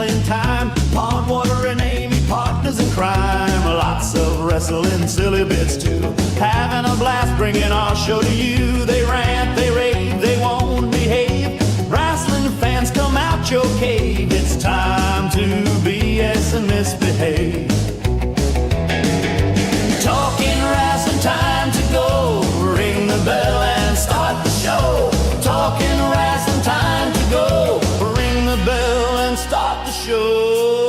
wrestling time. Pond water and Amy, partners in crime. Lots of wrestling, silly bits too. Having a blast bringing our show to you. They rant, they rave, they won't behave. Wrestling fans, come out your cave. It's time to BS and misbehave. Talking Rasslin, time to go. Ring the bell and start the show. Talking Rasslin, time to go. Ring the bell and start the show.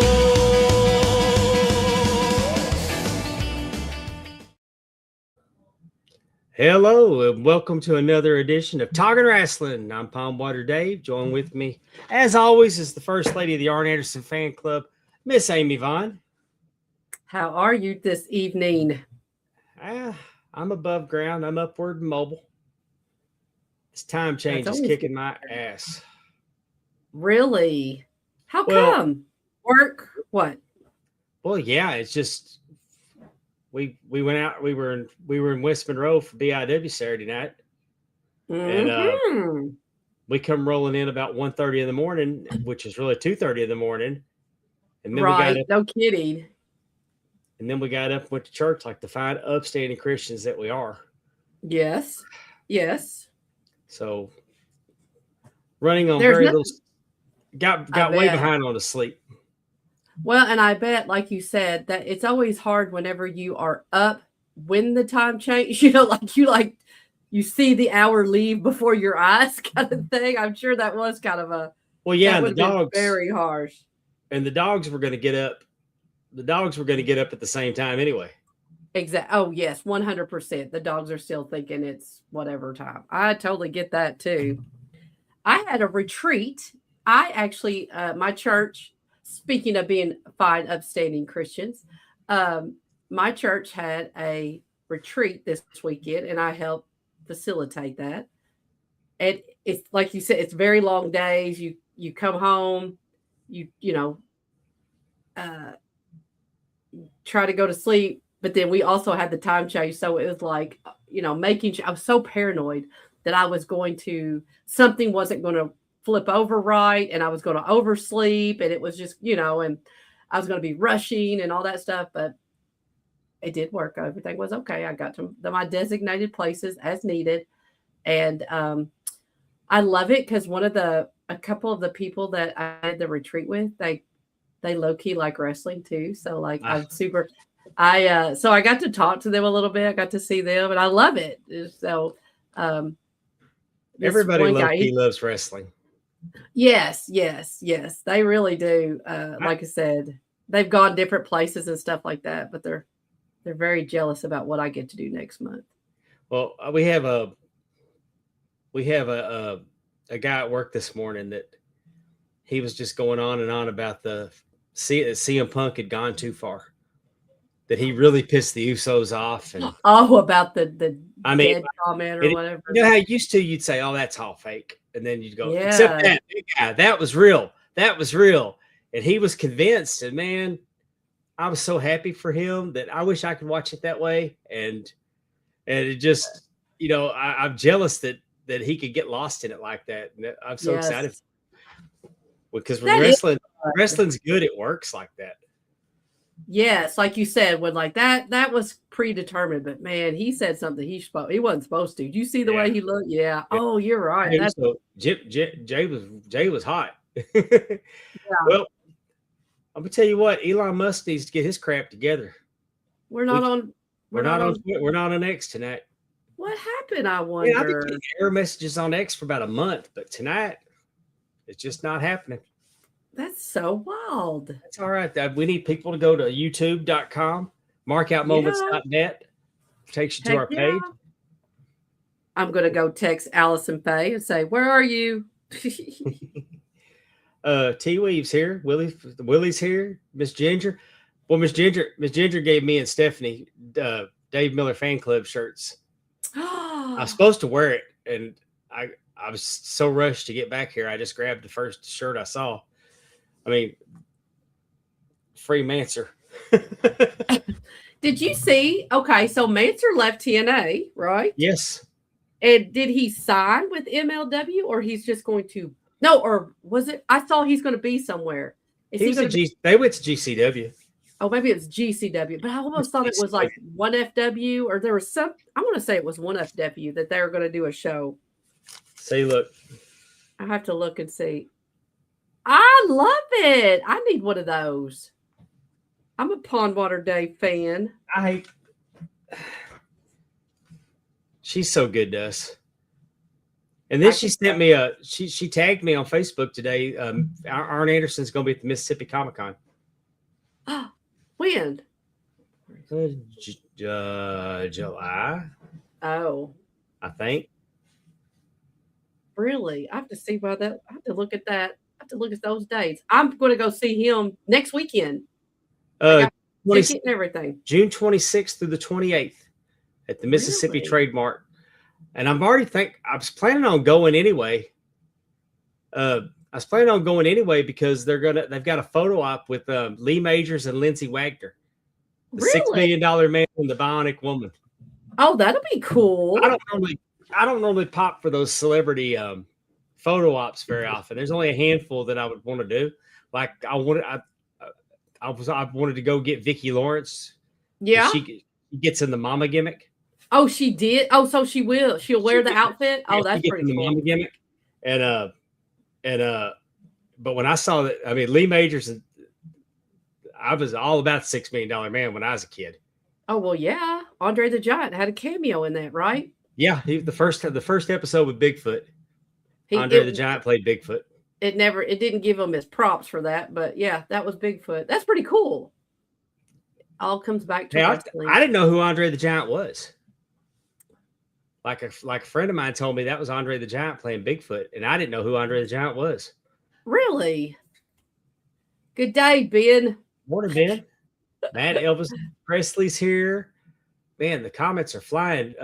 Hello and welcome to another edition of Talking Rasslin. I'm Palmwater Dave. Join with me, as always, is the First Lady of the Arn Anderson Fan Club, Miss Amy Vaughn. How are you this evening? I'm above ground. I'm upward and mobile. This time change is kicking my ass. Really? How come? Work? What? Well, yeah, it's just we went out. We were in West Monroe for BIW Saturday night, and we come rolling in about 1:30 in the morning, which is really 2:30 in the morning, and then we got up, no kidding. And then we got up and went to church like the fine, upstanding Christians that we are. Yes. So running on very little, got way behind on the sleep. Well, and I bet, like you said, that it's always hard whenever you are up when the time change. You see the hour leave before your eyes, kind of thing. I'm sure that was kind of a the dogs very harsh. And the dogs were going to get up. The dogs were going to get up at the same time anyway. Exactly. Oh, yes, 100%. The dogs are still thinking it's whatever time. I totally get that too. I had a retreat. I actually, my church, speaking of being fine, upstanding Christians, my church had a retreat this weekend, and I helped facilitate that. And it's like you said, it's very long days. You come home, you try to go to sleep, but then we also had the time change. So it was like, making sure I was so paranoid that something wasn't going to flip over right. And I was going to oversleep, and it was just, and I was going to be rushing and all that stuff, but it did work. Everything was okay. I got to my designated places as needed. And I love it because a couple of the people that I had the retreat with, they low key like wrestling too. So I'm super, so I got to talk to them a little bit. I got to see them, and I love it. So, everybody low key loves wrestling. Yes. They really do. Like I said, they've gone different places and stuff like that, but they're very jealous about what I get to do next month. Well, we have a guy at work this morning that he was just going on and on about CM Punk had gone too far, that he really pissed the Usos off. And about the dead comment or whatever. You know how used to you'd say, "Oh, that's all fake," and then you'd go, "Except that was real. That was real." And he was convinced. And man, I was so happy for him that I wish I could watch it that way. And it just, I'm jealous that he could get lost in it like that. And I'm so excited because when wrestling's good, it works like that. Yes, like you said, when that was predetermined, but man, he said something he wasn't supposed to. Did you see the way he looked? Yeah. Oh, you're right. Jay was hot. Well, I'm gonna tell you what, Elon Musk needs to get his crap together. We're not on X tonight. What happened? I wonder. I've been getting error messages on X for about a month, but tonight it's just not happening. That's so wild. That's all right. We need people to go to youtube.com, markoutmoments.net. Takes you to our page. I'm going to go text Allison Faye and say, "Where are you?" T Weave's here. Willie's here. Miss Ginger. Well, Miss Ginger gave me and Stephanie Dave Miller Fan Club shirts. I was supposed to wear it, and I was so rushed to get back here. I just grabbed the first shirt I saw. I mean, free Manser. Did you see? Okay, so Manser left TNA, right? Yes. And did he sign with MLW, or he's just going to? No, or was it? I saw he's going to be somewhere. Is He he was going at to be? They went to GCW. Oh, maybe it's GCW, but I almost thought it was like 1FW, or there was some. I want to say it was 1FW that they were going to do a show. See, look. I have to look and see. I love it. I need one of those. I'm a Pondwater Day fan. She's so good to us. And then she sent me she tagged me on Facebook today. Arn Anderson's going to be at the Mississippi Comic Con. When? July. Oh, I think. really? I have to see why that. I have to look at that. I have to look at those dates. I'm going to go see him next weekend. I got ticket and everything. June 26th through the 28th at the Mississippi Trademark. And I was planning on going anyway. Because they've got a photo op with Lee Majors and Lindsay Wagner, the $6 million man and the Bionic Woman. Oh, that'll be cool. I don't normally pop for those celebrity photo ops very often. There's only a handful that I would want to do. Like I wanted to go get Vicki Lawrence. Yeah, she gets in the mama gimmick. Oh, she did. Oh, so she will. She'll wear the outfit. Oh, that's pretty cool. Mama gimmick. But when I saw that, I mean, Lee Majors, I was all about $6 million man when I was a kid. Oh well, yeah. Andre the Giant had a cameo in that, right? Yeah, the first episode with Bigfoot. Andre the Giant played Bigfoot. It didn't give him his props for that, but yeah, that was Bigfoot. That's pretty cool. All comes back to wrestling. I didn't know who Andre the Giant was. Like a friend of mine told me that was Andre the Giant playing Bigfoot, and I didn't know who Andre the Giant was. Really? Good day, Ben. Morning, Ben. Matt Elvis Presley's here. Man, the comments are flying.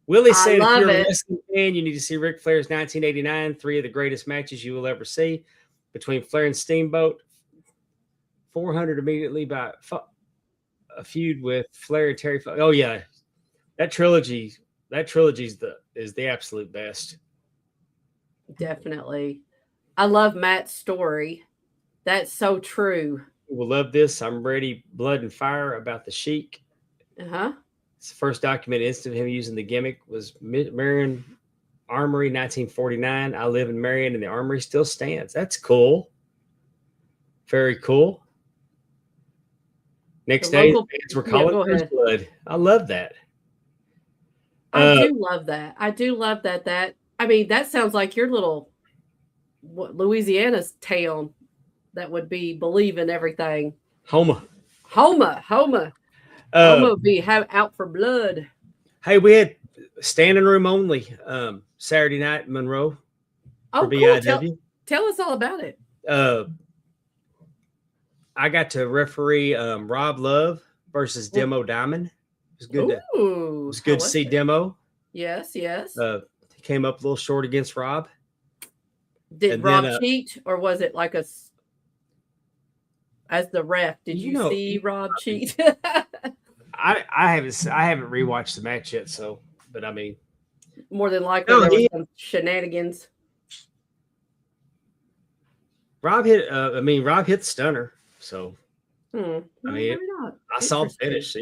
Willie said, if you're a wrestling fan, you need to see Ric Flair's 1989, 3 of the greatest matches you will ever see between Flair and Steamboat. 400 immediately by a feud with Flair and Terry. Oh, yeah. That trilogy is the absolute best. Definitely. I love Matt's story. That's so true. We'll love this. I'm ready. Blood and Fire about the Sheik. It's the first documented instance of him using the gimmick was Marion Armory, 1949. I live in Marion, and the Armory still stands. That's cool. Very cool. Next day, the fans were calling for his blood. I love that. I do love that. That sounds like your little Louisiana's town that would be believing everything. Homa. Homa be out for blood. Hey, we had standing room only Saturday night in Monroe. Oh, cool. Tell us all about it. I got to referee Rob Love versus Demo Diamond. It was good to see Demo. Yes. He came up a little short against Rob. Did Rob cheat, or was it like as the ref? Did you see Rob cheat? I haven't rewatched the match yet, but I mean, more than likely there was some shenanigans. Rob hit the stunner. So I mean, I saw the finish.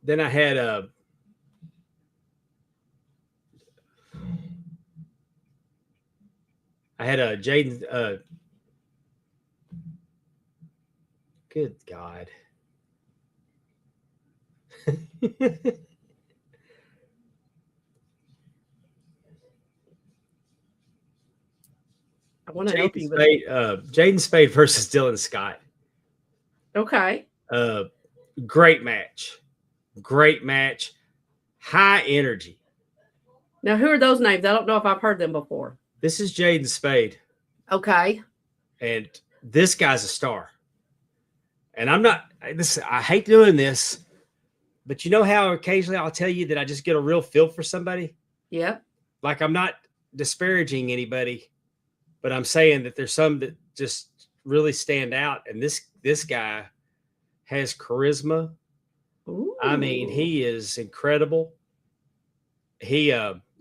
Then I had Jaden. Good God. I want to help you with Jaden Spade versus Dylan Scott. Okay. Great match. High energy. Now, who are those names? I don't know if I've heard them before. This is Jaden Spade. Okay. And this guy's a star. And I hate doing this, but you know how occasionally I'll tell you that I just get a real feel for somebody? Yep. Like, I'm not disparaging anybody, but I'm saying that there's some that just really stand out. And this guy has charisma. Ooh. I mean, he is incredible. He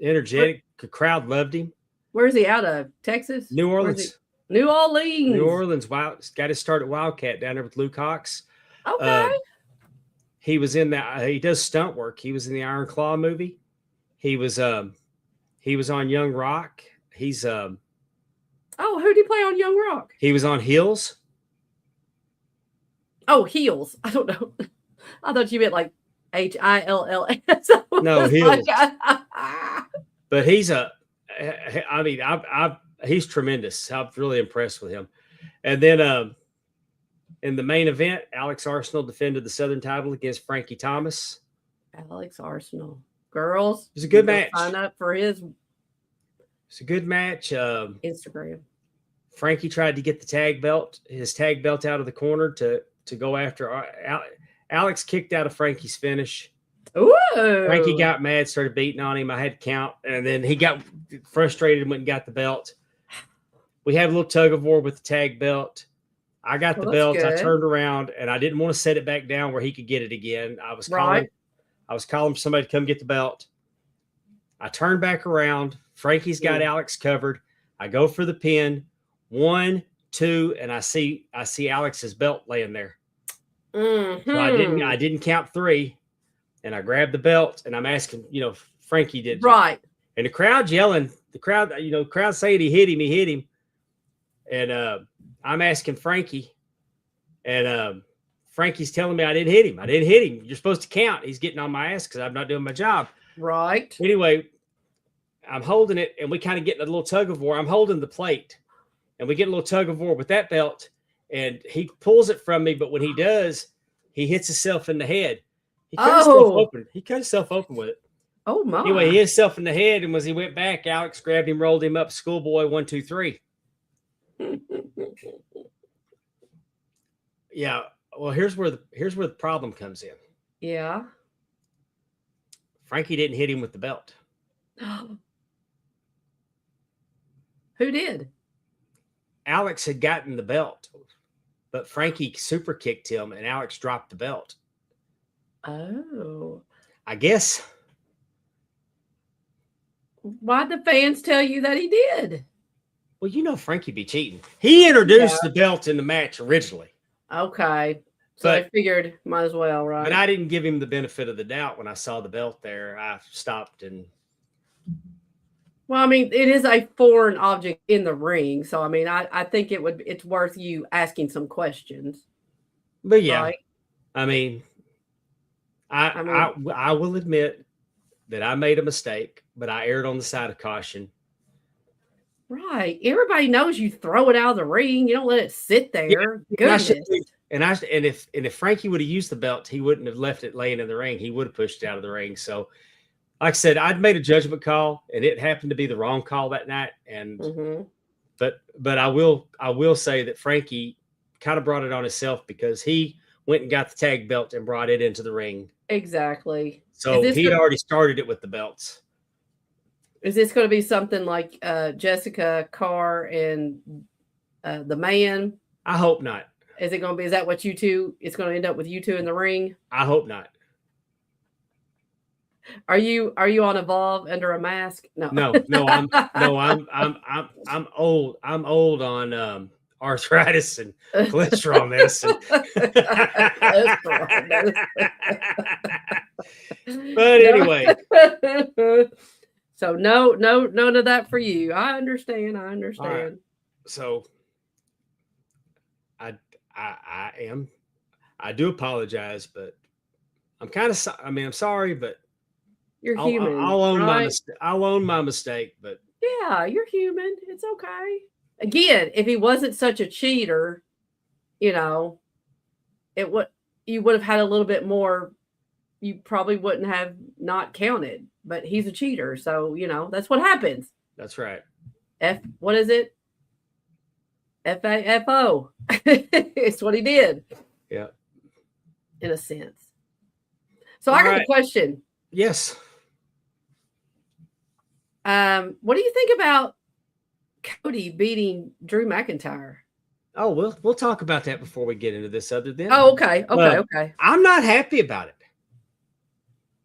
energetic. The crowd loved him. Where's he out of? Texas? New Orleans. New Orleans. New Orleans. Wow. Got his start at Wildcat down there with Luke Cox. Okay. He was in that. He does stunt work. He was in the Iron Claw movie. He was on Young Rock. He's oh, who did he play on Young Rock? He was on Hills. Oh, Heels. I don't know. I thought you meant like HILLS. No, Heels. But he's he's tremendous. I'm really impressed with him. And then in the main event, Alex Arsenal defended the Southern title against Frankie Thomas. Alex Arsenal. Girls. It was a good match. Sign up for his. It's a good match. Instagram. Frankie tried to get his tag belt out of the corner to go after Alex. Kicked out of Frankie's finish. Ooh. Frankie got mad, started beating on him. I had to count, and then he got frustrated and went and got the belt. We had a little tug of war with the tag belt. I got the belt. Good. I turned around, and I didn't want to set it back down where he could get it again. I was calling for somebody to come get the belt. I turned back around. Frankie's got Alex covered. I go for the pin. 1, 2, and I see Alex's belt laying there. Mm-hmm. So I didn't count 3, and I grabbed the belt, and I'm asking, Frankie did right, and the crowd yelling. The crowd saying he hit him, and I'm asking Frankie, and Frankie's telling me I didn't hit him. You're supposed to count. He's getting on my ass because I'm not doing my job. Right. Anyway, I'm holding it, and we kind of get in a little tug of war. I'm holding the plate, and we get a little tug of war with that belt, and he pulls it from me. But when he does, he hits himself in the head. He cut himself open. He cut himself open with it. Oh my! Anyway, he hit himself in the head, and as he went back, Alex grabbed him, rolled him up, schoolboy 1, 2, 3. Yeah. Well, here's where the problem comes in. Yeah. Frankie didn't hit him with the belt. Who did? Alex had gotten the belt, but Frankie super kicked him, and Alex dropped the belt. Oh. I guess. Why'd the fans tell you that he did? Well, Frankie be cheating. He introduced the belt in the match originally. Okay. So I figured might as well, right? But I didn't give him the benefit of the doubt when I saw the belt there. I stopped and. Well, I mean, it is a foreign object in the ring. So, I mean, I think it's worth you asking some questions. But yeah, right? I mean, I will admit that I made a mistake, but I erred on the side of caution. Right. Everybody knows you throw it out of the ring. You don't let it sit there. Yeah, and if Frankie would have used the belt, he wouldn't have left it laying in the ring. He would have pushed it out of the ring. So, like I said, I'd made a judgment call, and it happened to be the wrong call that night. And but I will say that Frankie kind of brought it on himself because he went and got the tag belt and brought it into the ring. Exactly. So he had already started it with the belts. Is this going to be something like Jessica Carr and the Man? I hope not. Is it going to be? Is that what you two? It's going to end up with you two in the ring. I hope not. Are you on Evolve under a mask? No. I'm old. I'm old on arthritis and cholesterol medicine. But anyway. So none of that for you. I understand. Right. So I do apologize, but I'm kind of, I'm sorry, but you're human. I'll own my mistake, but yeah, you're human. It's okay. Again, if he wasn't such a cheater, you would have had a little bit more. You probably wouldn't have not counted, but he's a cheater. So, that's what happens. That's right. What is it? FAFO. It's what he did. Yeah. In a sense. So I got a question. Yes. What do you think about Cody beating Drew McIntyre? Oh, we'll talk about that before we get into this other then. Oh, okay. Okay. I'm not happy about it.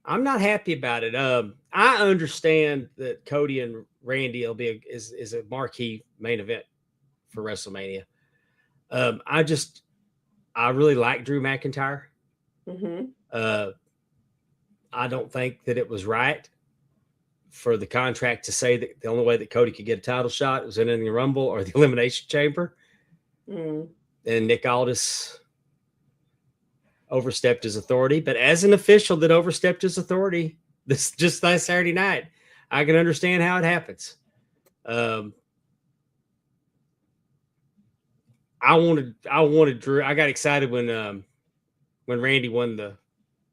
I understand that Cody and Randy will be is a marquee main event for WrestleMania. I really like Drew McIntyre. Mm-hmm. I don't think that it was right for the contract to say that the only way that Cody could get a title shot was in the Rumble or the Elimination Chamber. Mm. And Nick Aldis overstepped his authority. But as an official that overstepped his authority this just last Saturday night, I can understand how it happens. I wanted Drew. I got excited when Randy won the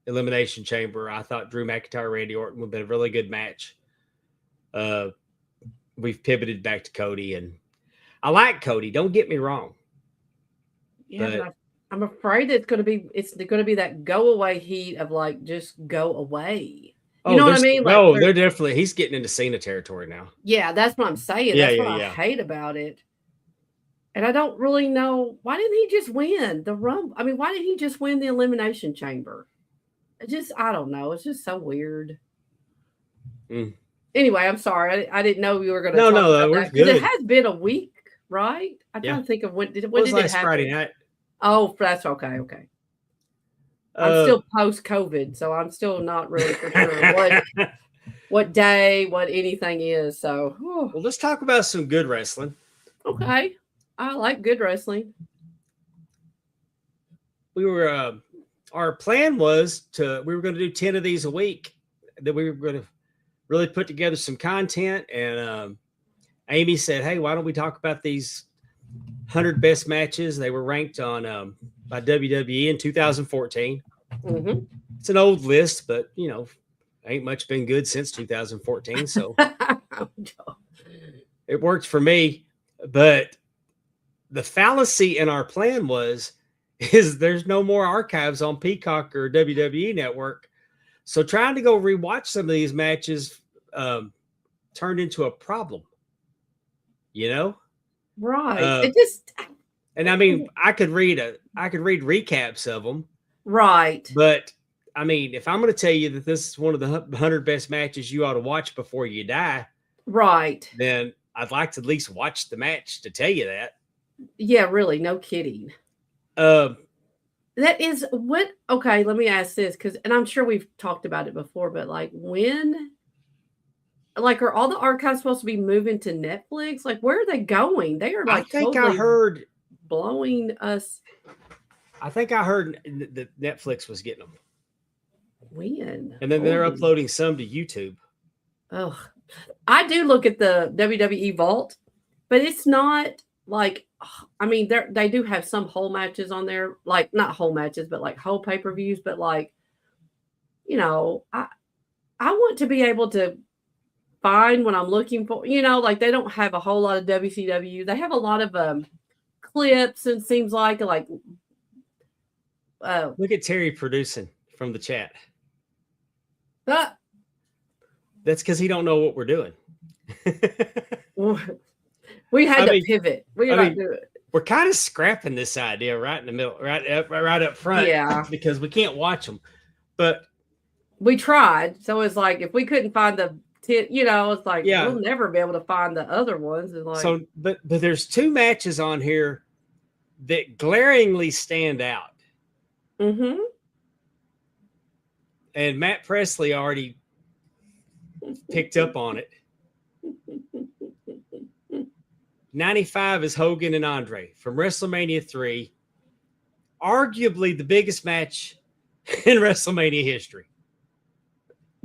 Elimination Chamber. I thought Drew McIntyre, Randy Orton would have been a really good match. We've pivoted back to Cody, and I like Cody. Don't get me wrong. Yeah, but I'm afraid it's going to be that go away heat of like just go away. You know what I mean? Like, no, they're definitely. He's getting into Cena territory now. Yeah, that's what I'm saying. That's what I hate about it. And I don't really know, why didn't he just win the Rumble? I mean, why didn't he just win the Elimination Chamber? I don't know. It's just so weird. Anyway, I'm sorry. I didn't know we were going to talk about that. Because it has been a week, right? I'm trying to think of when did it happen? Friday night. Oh, that's okay. Okay. I'm still post-COVID, so I'm still not really for sure what day, what anything is. So, well, let's talk about some good wrestling. Okay. I like good wrestling. Our plan was we were going to do 10 of these a week, that we were going to really put together some content. And Amy said, hey, why don't we talk about these 100 best matches? They were ranked on by WWE in 2014. Mm-hmm. It's an old list, but ain't much been good since 2014. So it worked for me. But the fallacy in our plan is there's no more archives on Peacock or WWE Network. So trying to go rewatch some of these matches turned into a problem, Right. And I mean, I could read recaps of them. Right. But I mean, if I'm going to tell you that this is one of the 100 best matches you ought to watch before you die, right, then I'd like to at least watch the match to tell you that. Yeah, really, no kidding. That is what. Okay, let me ask this, and I'm sure we've talked about it before, but like are all the archives supposed to be moving to Netflix? Like, where are they going? They are like. I think I heard blowing us. I think I heard that Netflix was getting them. When? And then they're uploading some to YouTube. Oh, I do look at the WWE Vault, but it's not like, I mean, they do have some whole matches on there, like not whole matches, but like whole pay-per-views. But like, I want to be able to find what I'm looking for. Like they don't have a whole lot of WCW. They have a lot of clips, and seems like look at Terry producing from the chat. That's because he don't know what we're doing. We had to pivot. We're kind of scrapping this idea right in the middle, right up front. Yeah, because we can't watch them. But we tried. So it's like if we couldn't find it's like we'll never be able to find the other ones. It's like, so, but there's two matches on here that glaringly stand out. Mm-hmm. And Matt Presley already picked up on it. 95 is Hogan and Andre from WrestleMania 3. Arguably the biggest match in WrestleMania history.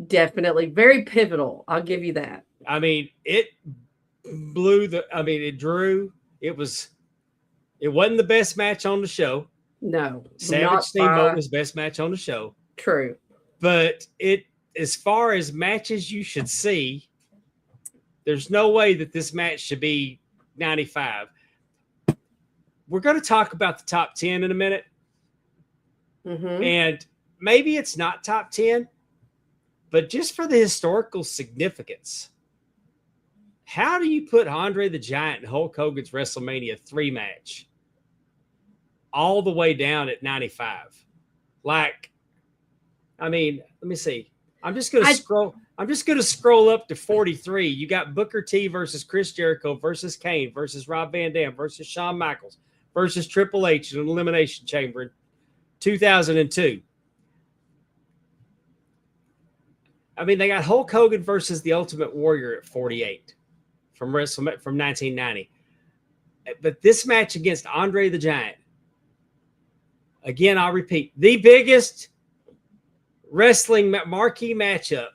Definitely. Very pivotal. I'll give you that. I mean, it drew. It wasn't the best match on the show. No. Savage Steamboat was best match on the show. True. But as far as matches you should see, there's no way that this match should be 95. We're going to talk about the top 10 in a minute. Mm-hmm. And maybe it's not top 10, but just for the historical significance, how do you put Andre the Giant and Hulk Hogan's WrestleMania 3 match all the way down at 95? Like, I mean, let me see. I'm just gonna scroll up to 43. You got Booker T versus Chris Jericho versus Kane versus Rob Van Dam versus Shawn Michaels versus Triple H in an Elimination Chamber in 2002. I mean, they got Hulk Hogan versus the Ultimate Warrior at 48 from 1990. But this match against Andre the Giant, again, I'll repeat, the biggest wrestling marquee matchup.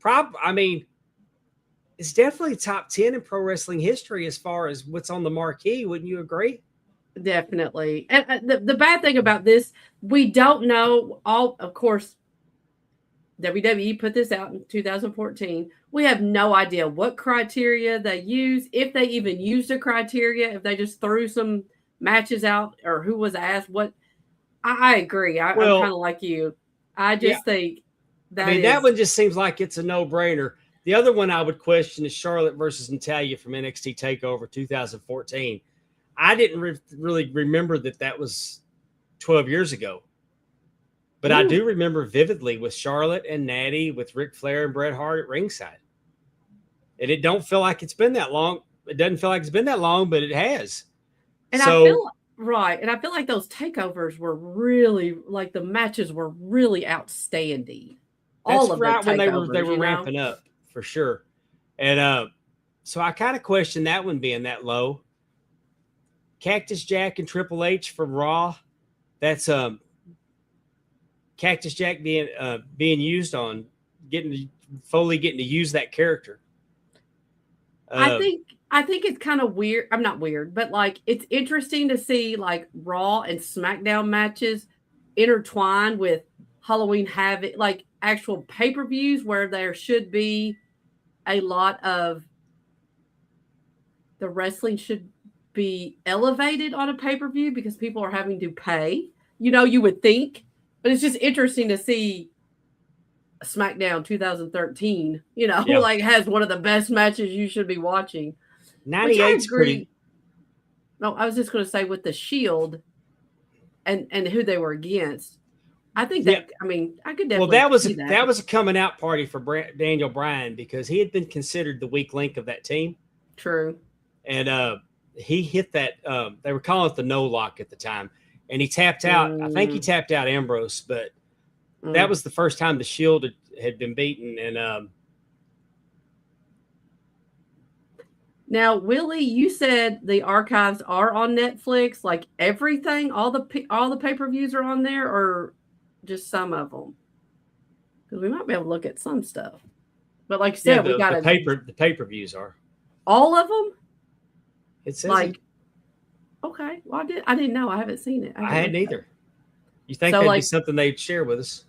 I mean, it's definitely top 10 in pro wrestling history as far as what's on the marquee. Wouldn't you agree? Definitely. And the bad thing about this, we don't know all, of course, WWE put this out in 2014. We have no idea what criteria they use, if they even used a criteria, if they just threw some matches out or who was asked what. I agree. I'm kind of like you. I just think that one just seems like it's a no-brainer. The other one I would question is Charlotte versus Natalya from NXT TakeOver 2014. I didn't really remember that was 12 years ago. But I do remember vividly with Charlotte and Natty, with Ric Flair and Bret Hart at ringside. And it don't feel like it's been that long. It doesn't feel like it's been that long, but it has. And I feel like those takeovers were really, like, the matches were really outstanding. All of right when they were ramping up, for sure. And so I kind of question that one being that low. Cactus Jack and Triple H from Raw. That's Cactus Jack being used on Foley getting to use that character. I think it's kind of weird. I'm not weird, but like it's interesting to see like Raw and SmackDown matches intertwined with Halloween Havoc, like actual pay-per-views where there should be a lot of the wrestling should be elevated on a pay-per-view because people are having to pay. You would think. But it's just interesting to see SmackDown 2013, like has one of the best matches you should be watching. 98's pretty. No, I was just going to say with the Shield and who they were against. I think that, I mean, I could definitely that was a coming out party for Daniel Bryan because he had been considered the weak link of that team. True. And he hit that, they were calling it the no lock at the time. And he tapped out. I think he tapped out Ambrose, but that was the first time the Shield had been beaten. And now, Willie, you said the archives are on Netflix. Like everything, all the pay-per-views are on there, or just some of them? Because we might be able to look at some stuff. But like you said, we got the pay-per-views are all of them. It says okay. Well, I didn't know. I haven't seen it. I hadn't either. You think that'd be something they'd share with us?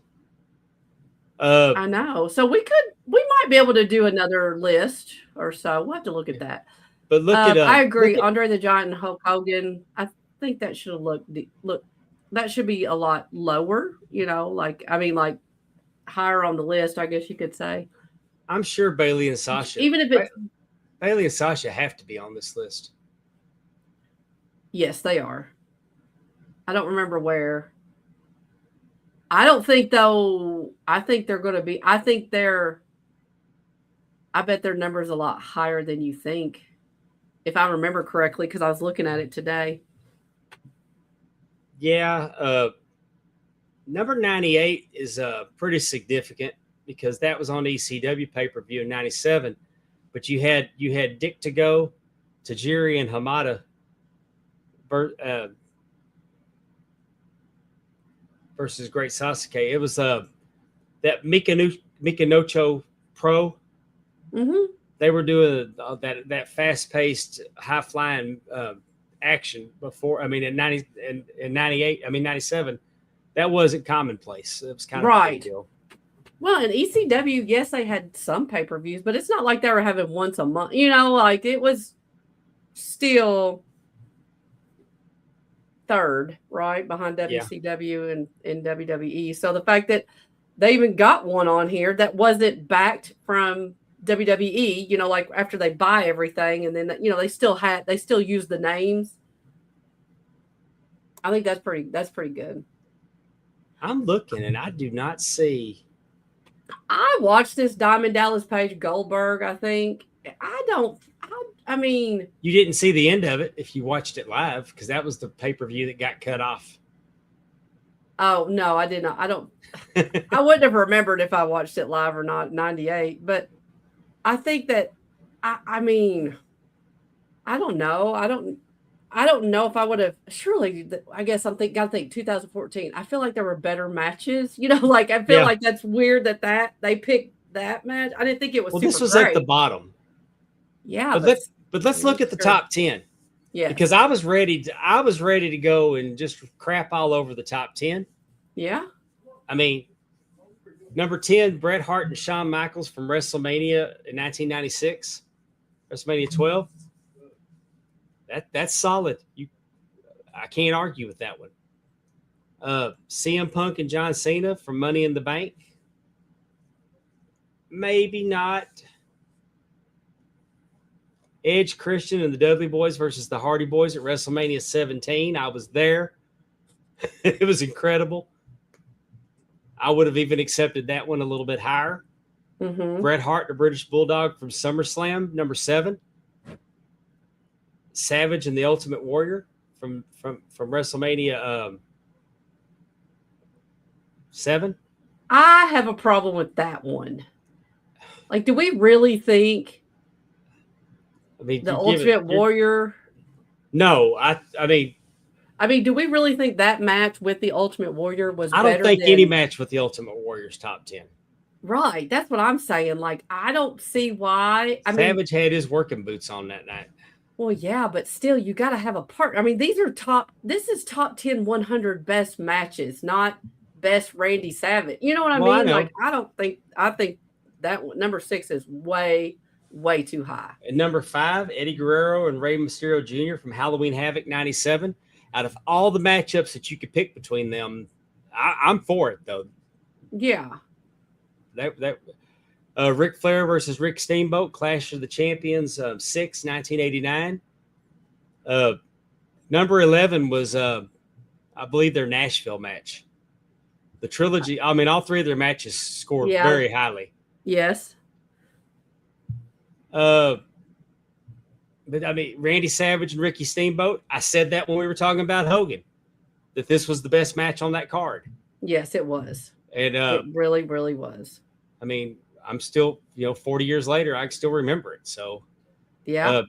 I know. So we might be able to do another list or so. We'll have to look at that. But look at I agree. Andre the Giant and Hulk Hogan. I think that should look. That should be a lot lower. Like higher on the list. I guess you could say. I'm sure Bailey and Sasha. Even if Bailey and Sasha have to be on this list. Yes, they are. I don't remember where. I don't think though. I think they're going to be. I bet their number is a lot higher than you think, if I remember correctly, because I was looking at it today. Yeah, number 98 is pretty significant because that was on ECW pay-per-view in '97. But you had Dick to go, Tajiri and Hamada versus Great Sasuke. It was that Mikanocho Pro. Mm-hmm. They were doing that fast-paced, high-flying action before. I mean, in 98. I mean, 97. That wasn't commonplace. It was kind of a big deal. Well, in ECW, yes, they had some pay-per-views, but it's not like they were having once a month. Like it was still third, right, behind WCW and WWE. So the fact that they even got one on here that wasn't backed from WWE, like after they buy everything, and then they still use the names. I think that's pretty good. I'm looking and I do not see. I watched this Diamond Dallas Page Goldberg, I think. I mean, you didn't see the end of it if you watched it live, because that was the pay-per-view that got cut off. Oh, no, I did not. I wouldn't have remembered if I watched it live or not, 98. But I think that, I mean, I don't know. I don't know if I would have. Surely, I guess got to think 2014. I feel like there were better matches. Like I feel like that's weird that they picked that match. I didn't think it was. Well, super this was great. at the bottom. Yeah, but let's look at the top 10. Yeah, because I was ready to go and just crap all over the top 10. Yeah, I mean, number 10, Bret Hart and Shawn Michaels from WrestleMania in 1996, WrestleMania 12. That's solid. I can't argue with that one. CM Punk and John Cena from Money in the Bank. Maybe not. Edge, Christian, and the Dudley Boys versus the Hardy Boys at WrestleMania 17. I was there. It was incredible. I would have even accepted that one a little bit higher. Mm-hmm. Bret Hart, the British Bulldog from SummerSlam, number 7. Savage and the Ultimate Warrior from WrestleMania 7. I have a problem with that one. Like, do we really think the Ultimate Warrior? No, I mean, do we really think that match with the Ultimate Warrior was better? I don't think any match with the Ultimate Warrior's top 10. Right. That's what I'm saying. Like, I don't see why. Savage had his working boots on that night. Well, yeah, but still, you got to have a part. I mean, this is top 10 100 best matches, not best Randy Savage. You know what I mean? I know. Like, I think that number 6 is way, way too high. And number 5, Eddie Guerrero and Rey Mysterio Jr. from Halloween Havoc 97. Out of all the matchups that you could pick between them, I'm for it, though. Yeah. Ric Flair versus Rick Steamboat, Clash of the Champions, 6, 1989. Number 11 was, I believe, their Nashville match. The trilogy, I mean, all 3 of their matches scored very highly. Yes. But I mean, Randy Savage and Ricky Steamboat, I said that when we were talking about Hogan, that this was the best match on that card. Yes, it was. And it really, really was. I mean, I'm still, 40 years later, I can still remember it. So, yeah.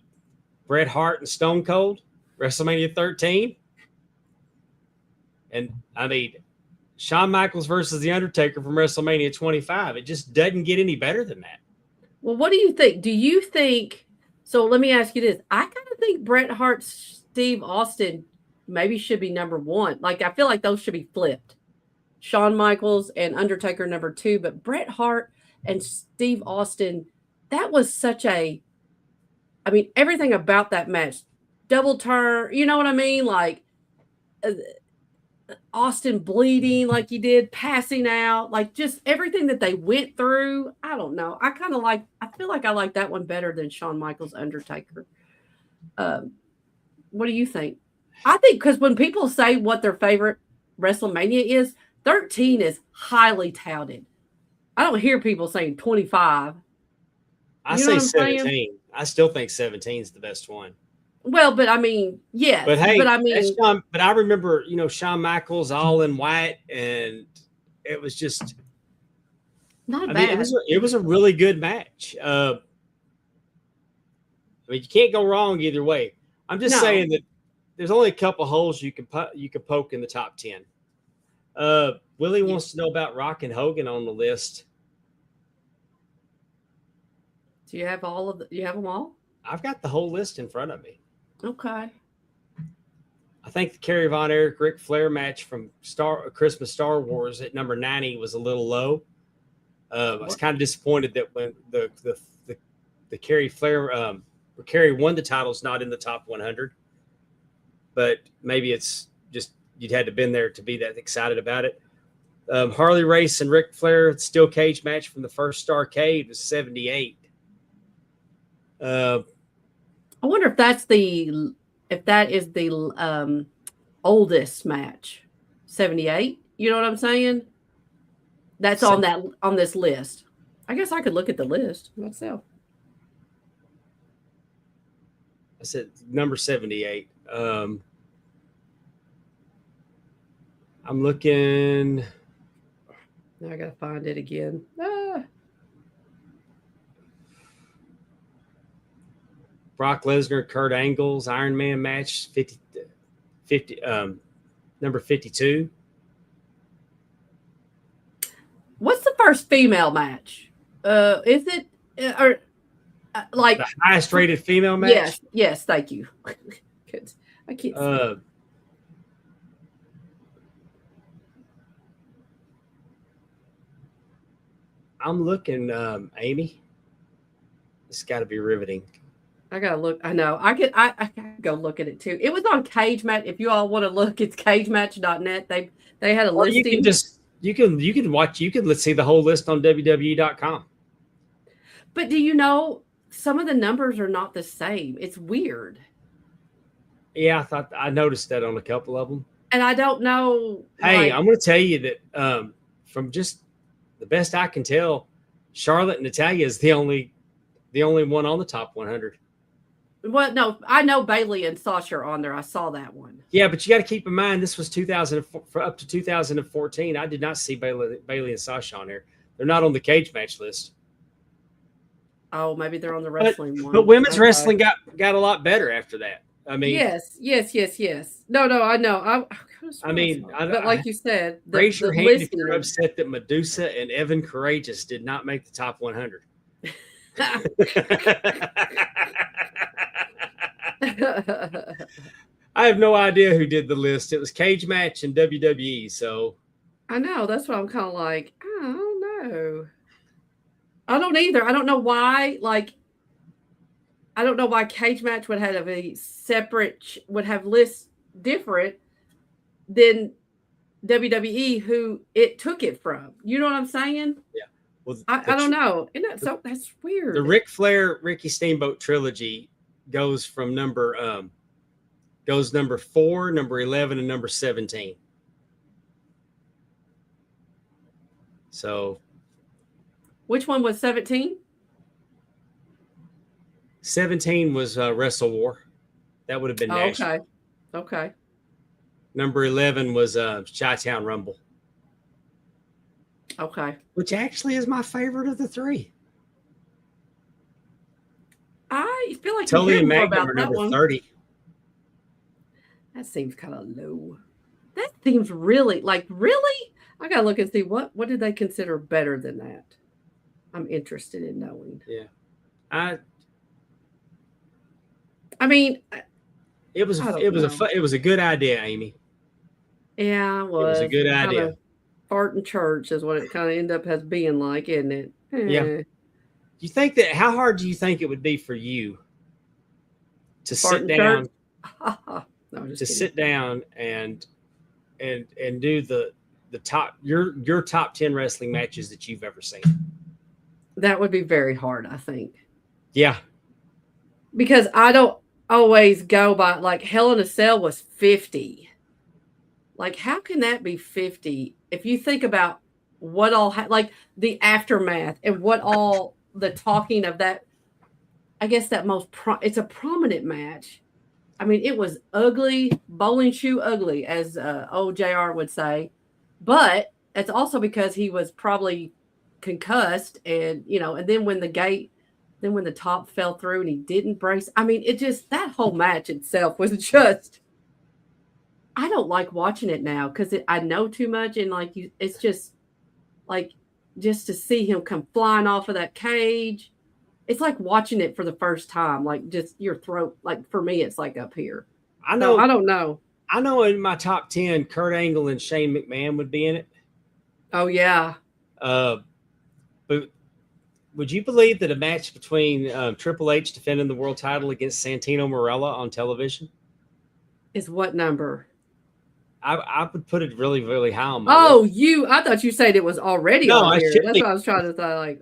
Bret Hart and Stone Cold, WrestleMania 13. And I mean, Shawn Michaels versus The Undertaker from WrestleMania 25. It just doesn't get any better than that. Well, what do you think? Do you think, so let me ask you this. I kind of think Bret Hart, Steve Austin maybe should be number 1. Like, I feel like those should be flipped. Shawn Michaels and Undertaker number 2, but Bret Hart and Steve Austin, that was such a, I mean, everything about that match, double turn, you know what I mean? Like, Austin bleeding like he did, passing out, like just everything that they went through. I don't know. I feel like I like that one better than Shawn Michaels Undertaker. What do you think? I think because when people say what their favorite WrestleMania is, 13 is highly touted. I don't hear people saying 25. I say 17. I still think 17 is the best one. Well, but I mean, yes. But hey, I mean, but I remember, Shawn Michaels all in white, and it was just not bad. It was a really good match. I mean, you can't go wrong either way. I'm just saying that there's only a couple holes you can poke in the top 10. Willie wants to know about Rock and Hogan on the list. Do you have you have them all? I've got the whole list in front of me. Okay. I think the Kerry Von Erich Ric Flair match from Christmas Star Wars at number 90 was a little low. I was kind of disappointed that when the Kerry Flair Kerry won the titles not in the top 100, but maybe it's just you'd had to been there to be that excited about it. Harley Race and Ric Flair steel cage match from the first Starrcade was 78. I wonder if that is the oldest match, 78. You know what I'm saying? That's on this list. I guess I could look at the list myself. I said number 78. I'm looking. Now I gotta find it again. Brock Lesnar, Kurt Angle's Iron Man match, 50, number 52. What's the first female match? Is it or like the highest rated female match? Yes. Thank you. I can't. I'm looking, Amy. It's got to be riveting. I gotta look. I know. I gotta go look at it too. It was on Cage Match. If you all want to look, it's cagematch.net. They had a listing. You can watch. Let's see the whole list on WWE.com. But do you know some of the numbers are not the same? It's weird. Yeah, I noticed that on a couple of them. And I don't know. Hey, I'm going to tell you that from just the best I can tell, Charlotte and Natalya is the only one on the top 100. Well, no, I know Bailey and Sasha are on there. I saw that one. Yeah, but you got to keep in mind this was 2004 up to 2014. I did not see Bailey and Sasha on there. They're not on the cage match list. Oh, maybe they're on the wrestling one. But women's wrestling got a lot better after that. I mean, yes. No, I know. But like you said, raise your hand if you're upset that Medusa and Evan Courageous did not make the top 100. I have no idea who did the list. It was Cage Match and WWE. So I know that's what I'm kind of like. I don't know. I don't either. I don't know why. Like, I don't know why Cage Match would have a separate, would have lists different than WWE, who it took it from. You know what I'm saying? Yeah. Well, I don't know. Isn't that so? That's weird. The Ric Flair, Ricky Steamboat trilogy goes from number 4, number 11, and number 17. So, which one was 17? 17 was Wrestle War. That would have been national. Okay. Number 11 was Chi-Town Rumble. Okay. Which actually is my favorite of the three. I feel like Tully and Magnum Magnum are number 30. That seems kind of low. That seems really. I gotta look and see what did they consider better than that. I'm interested in knowing. Yeah, I mean, it was a good idea, Amy. Yeah, it was a good idea. Fart in church is what it kind of end up as being like, isn't it? Yeah. You think that? How hard do you think it would be for you to sit down? Sit down and do the top your top 10 wrestling matches that you've ever seen? That would be very hard, I think. Yeah. Because I don't always go by, like, Hell in a Cell was 50. Like, how can that be 50? If you think about what all, like the aftermath and what all the talking of that, I guess that it's a prominent match. I mean, it was ugly, bowling shoe ugly, as old JR would say. But it's also because he was probably concussed, and and then when the top fell through and he didn't brace. I mean, that whole match itself was just. I don't like watching it now because I know too much, and it's just like just to see him come flying off of that cage. It's like watching it for the first time, like just your throat. Like for me, it's like up here. I know. I don't know. I know in my top 10, Kurt Angle and Shane McMahon would be in it. Oh yeah. But would you believe that a match between Triple H defending the world title against Santino Marella on television is what number? I would put it really, really high on my list. I thought you said it was already on here. That's what I was trying to say.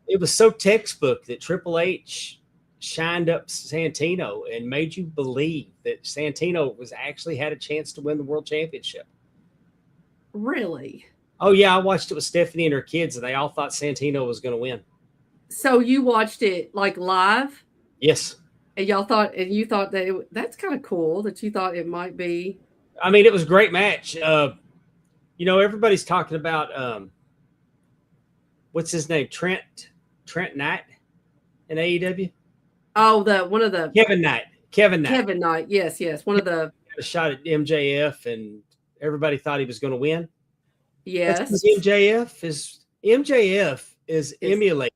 It was so textbook that Triple H shined up Santino and made you believe that Santino was actually had a chance to win the world championship. Really? Oh yeah, I watched it with Stephanie and her kids, and they all thought Santino was going to win. So you watched it like live? Yes. And you thought that that's kind of cool that you thought it might be. I mean, it was a great match. Everybody's talking about what's his name, Trent Knight in AEW. Oh, one of the Kevin Knight. Kevin Knight. Yes. One of the had a shot at MJF, and everybody thought he was going to win. Yes. MJF is emulating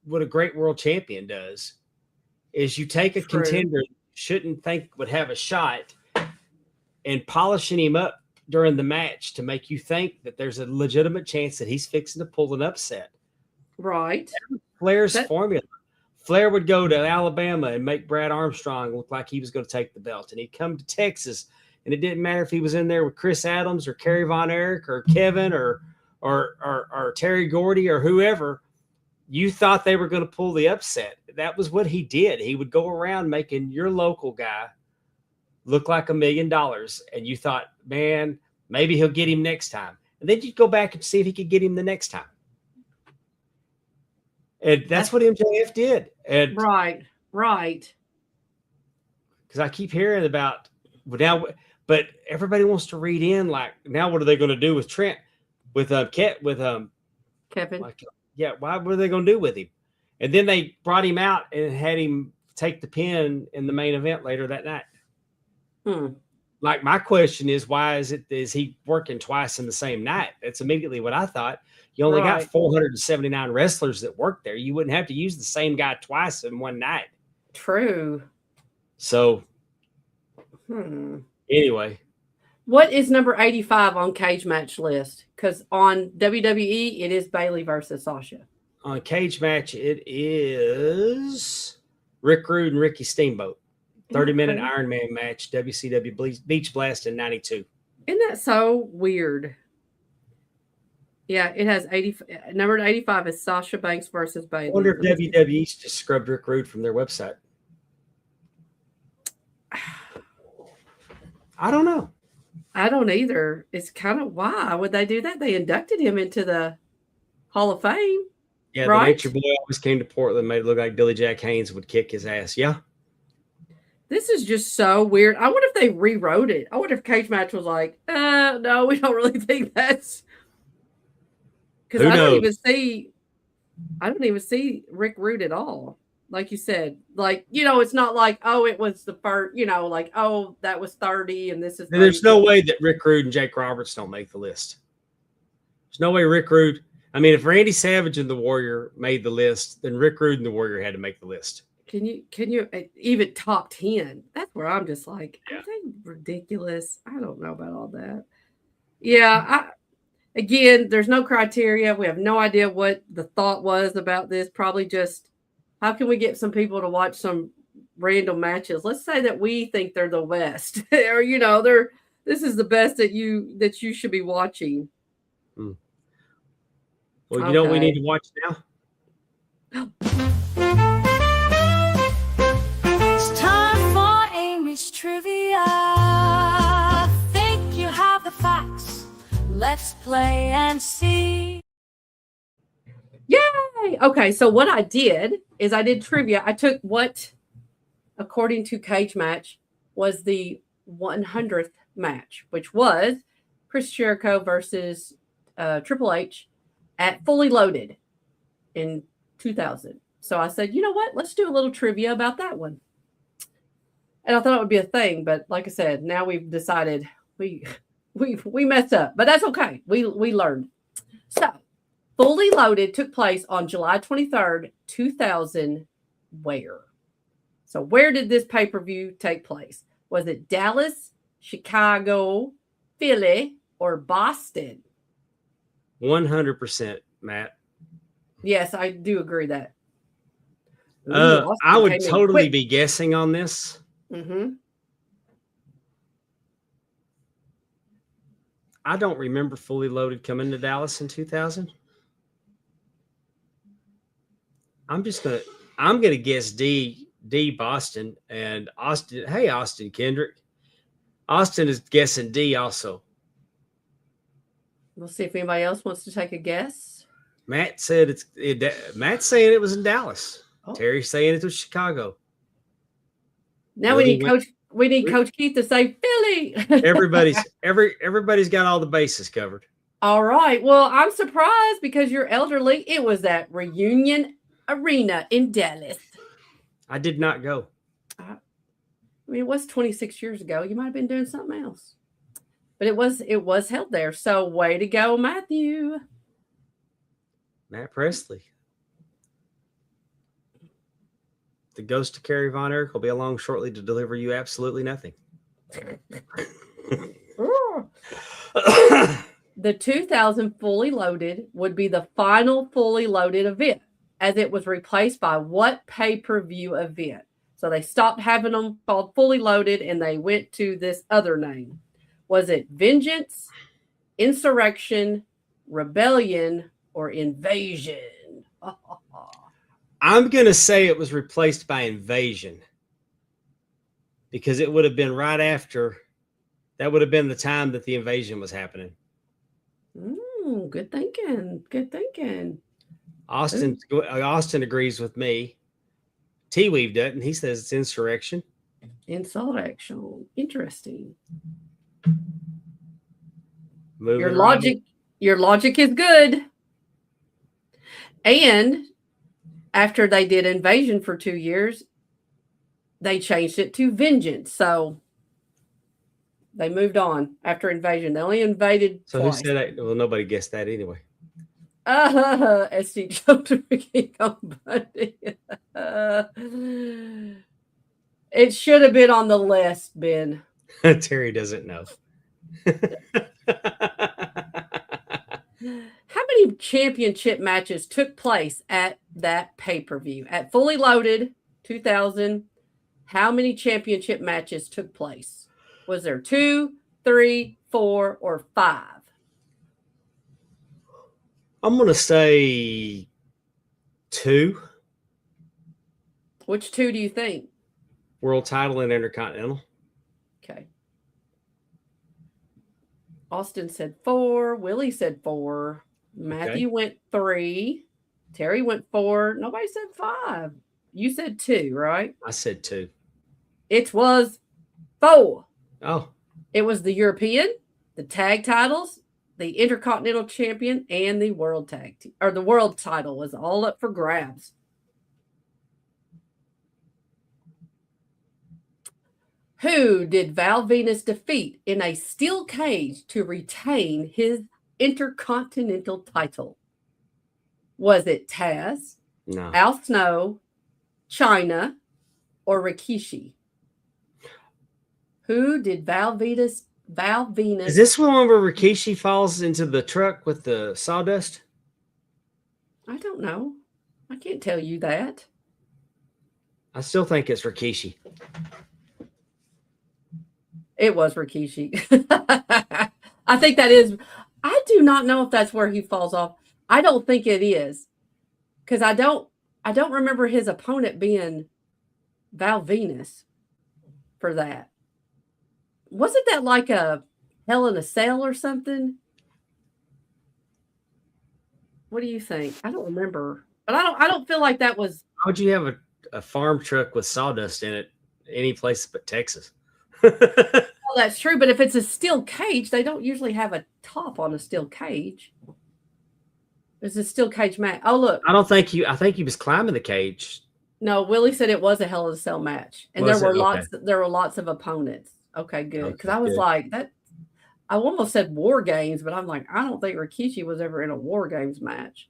what a great world champion does. Is you take a contender you shouldn't think would have a shot and polishing him up during the match to make you think that there's a legitimate chance that he's fixing to pull an upset. Right. Flair's formula. Flair would go to Alabama and make Brad Armstrong look like he was going to take the belt. And he'd come to Texas, and it didn't matter if he was in there with Chris Adams or Kerry Von Erich or Kevin or Terry Gordy or whoever. You thought they were going to pull the upset. That was what he did. He would go around making your local guy look like $1 million. And you thought, man, maybe he'll get him next time. And then you'd go back and see if he could get him the next time. And that's what MJF did. And right. Because I keep hearing about now, but everybody wants to read in like, now what are they going to do with Trent? With Kevin? Like, yeah, why were they going to do with him? And then they brought him out and had him take the pin in the main event later that night. Like, my question is, why is he working twice in the same night? That's immediately what I thought. You only got 479 wrestlers that work there. You wouldn't have to use the same guy twice in one night. True. So, anyway. What is number 85 on Cage Match list? Because on WWE, it is Bayley versus Sasha. On Cage Match, it is Rick Rude and Ricky Steamboat. 30-minute Iron Man match, WCW Beach Blast in 92. Isn't that so weird? Yeah, it has number 85 is Sasha Banks versus Bayley. I wonder if WWE's just scrubbed Rick Rude from their website. I don't know. I don't either. It's kind of, why would they do that? They inducted him into the Hall of Fame. Yeah, right? The Nature Boy always came to Portland, made it look like Billy Jack Haynes would kick his ass. Yeah. This is just so weird. I wonder if they rewrote it. I wonder if Cage Match was like, no, we don't really think that's, because I don't even see Rick Rude at all. Like you said, like, it's not like, oh, it was the first, like, oh, that was 30 and this is 30. There's no way that Rick Rude and Jake Roberts don't make the list. There's no way Rick Rude. I mean, if Randy Savage and the Warrior made the list, then Rick Rude and the Warrior had to make the list. Can you even top 10? That's where I'm just like, are they ridiculous? I don't know about all that. Yeah. Again, there's no criteria. We have no idea what the thought was about this. Probably just, how can we get some people to watch some random matches? Let's say that we think they're the best, or this is the best that you should be watching. Well, you know what we need to watch now? It's time for Amy's Trivia. Think you have the facts. Let's play and see. Yay! Okay, so what I did is I did trivia. I took what, according to Cage Match, was the 100th match, which was Chris Jericho versus Triple H at Fully Loaded in 2000. So I said, you know what? Let's do a little trivia about that one. And I thought it would be a thing, but like I said, now we've decided we messed up, but that's okay. We learned. So Fully Loaded took place on July 23rd, 2000. Where? So where did this pay-per-view take place? Was it Dallas, Chicago, Philly, or Boston? 100%, Matt. Yes, I do agree that. I would totally be guessing on this. Mm-hmm. I don't remember Fully Loaded coming to Dallas in 2000. I'm gonna guess D Boston and Austin. Hey, Austin Kendrick. Austin is guessing D also. We'll see if anybody else wants to take a guess. Matt said Matt's saying it was in Dallas. Oh. Terry's saying it was Chicago. Now we need Coach Keith to say Philly. everybody's got all the bases covered. All right. Well, I'm surprised because you're elderly. It was at Reunion Arena in Dallas. I did not go. I mean, it was 26 years ago. You might have been doing something else. But it was held there. So way to go, Matthew. Matt Presley. The ghost of Carrie Von Erich will be along shortly to deliver you absolutely nothing. The 2000 Fully Loaded would be the final Fully Loaded event, as it was replaced by what pay-per-view event? So they stopped having them called Fully Loaded and they went to this other name. Was it Vengeance, Insurrection, Rebellion, or Invasion? I'm going to say it was replaced by Invasion because it would have been right after. That would have been the time that the invasion was happening. Good thinking. Good thinking. Austin agrees with me. T-Weave doesn't. He says it's Insurrection. Insurrection. Interesting. Your logic is good. And after they did Invasion for 2 years, they changed it to Vengeance. So they moved on after Invasion. They only invaded So twice. who said that? Well, nobody guessed that anyway. SD jumped to Ricky Buddy. It should have been on the list, Ben. Terry doesn't know. How many championship matches took place at that pay-per-view? At Fully Loaded 2000, how many championship matches took place? Was there 2, 3, 4, or 5? I'm going to say 2. Which 2 do you think? World title and Intercontinental. Okay. Austin said 4. Willie said 4. Matthew went 3. Terry went 4. Nobody said 5. You said 2, right? I said 2. It was 4. Oh. It was the European, the tag titles, the Intercontinental Champion, and the World the World title was all up for grabs. Who did Val Venus defeat in a steel cage to retain his Intercontinental title? Was it Taz, No. Al Snow, China, or Rikishi? Who did Val Venus? Is this one where Rikishi falls into the truck with the sawdust? I don't know. I can't tell you that. I still think it's Rikishi. It was Rikishi. I think that is. I do not know if that's where he falls off. I don't think it is, because I don't remember his opponent being Val Venus for that. Wasn't that like a Hell in a Cell or something? What do you think? I don't remember, but I don't feel like that was. How would you have a farm truck with sawdust in it any place but Texas? Well, that's true, but if it's a steel cage, they don't usually have a top on a steel cage. It's a steel cage match. Oh, look. I think he was climbing the cage. No, Willie said it was a Hell in a Cell match, and there were lots of opponents. Okay, good. Because I was like that. I almost said War Games, but I'm like, I don't think Rikishi was ever in a War Games match.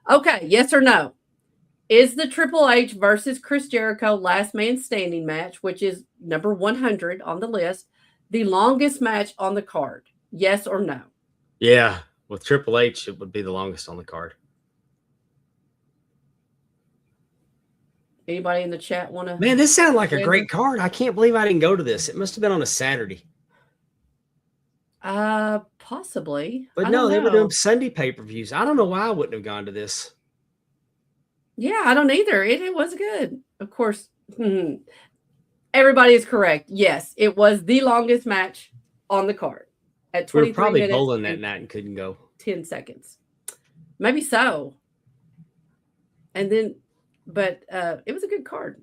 Okay, yes or no? Is the Triple H versus Chris Jericho Last Man Standing match, which is number 100 on the list, the longest match on the card? Yes or no? Yeah, with Triple H, it would be the longest on the card. Anybody in the chat want to? Man, this sounded like a great card. I can't believe I didn't go to this. It must have been on a Saturday. Possibly. But no, they were doing Sunday pay-per-views. I don't know why I wouldn't have gone to this. Yeah, I don't either. It was good. Of course, everybody is correct. Yes, it was the longest match on the card at 23 we were probably minutes bowling that night and couldn't go. 10 seconds. Maybe so. And then, but it was a good card.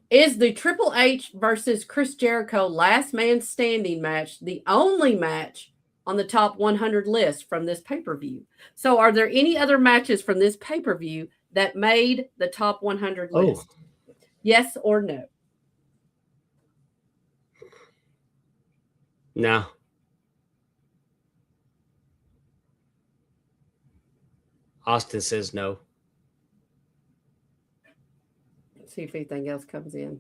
Is the Triple H versus Chris Jericho last man standing match the only match on the top 100 list from this pay-per-view? So are there any other matches from this pay-per-view that made the top 100 list? Yes or no? No. Austin says no. Let's see if anything else comes in.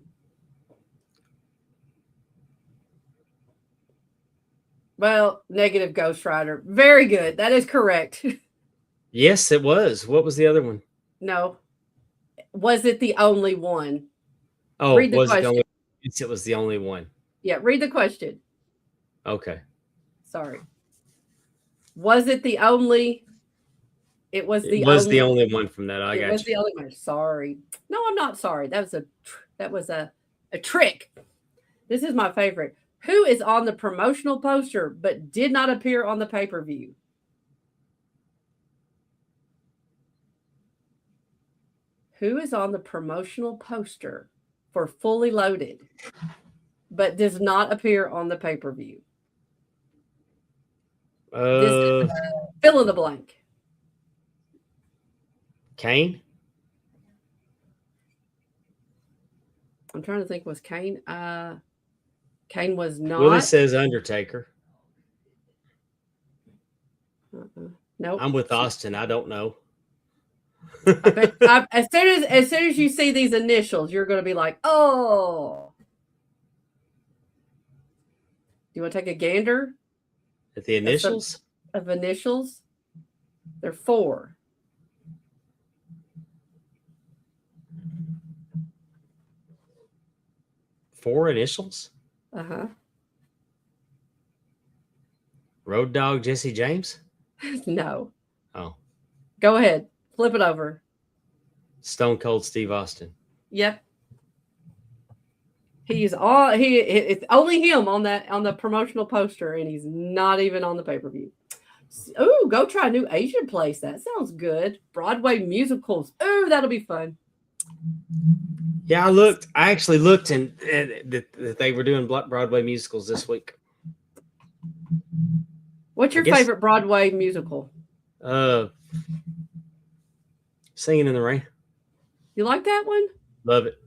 Well, negative Ghost Rider. Very good. That is correct. Yes, it was. What was the other one? No. Was it the only one? Oh, Read the was question. it was the only one. Yeah, read the question. Okay. Sorry. Was it the only? It was the only one from that. I got you. It was the only one. Sorry. No, I'm not sorry. That was a trick. This is my favorite. Who is on the promotional poster but did not appear on the pay-per-view? Who is on the promotional poster for Fully Loaded but does not appear on the pay-per-view? This is fill in the blank. Kane? I'm trying to think. Was Kane? Kane was not. Willie says Undertaker. Nope. I'm with Austin. I don't know. As soon as you see these initials, you're going to be like, oh. Do you want to take a gander? At the initials? Of initials? They're 4. Four initials? Uh-huh. Road Dogg Jesse James? No. Oh. Go ahead. Flip it over. Stone Cold Steve Austin. Yep. It's only him on the promotional poster, and he's not even on the pay-per-view. Ooh, go try a new Asian place. That sounds good. Broadway musicals. Ooh, that'll be fun. Yeah, I actually looked and that they were doing Broadway musicals this week. What's your favorite Broadway musical? Singing in the Rain. You like that one? Love it.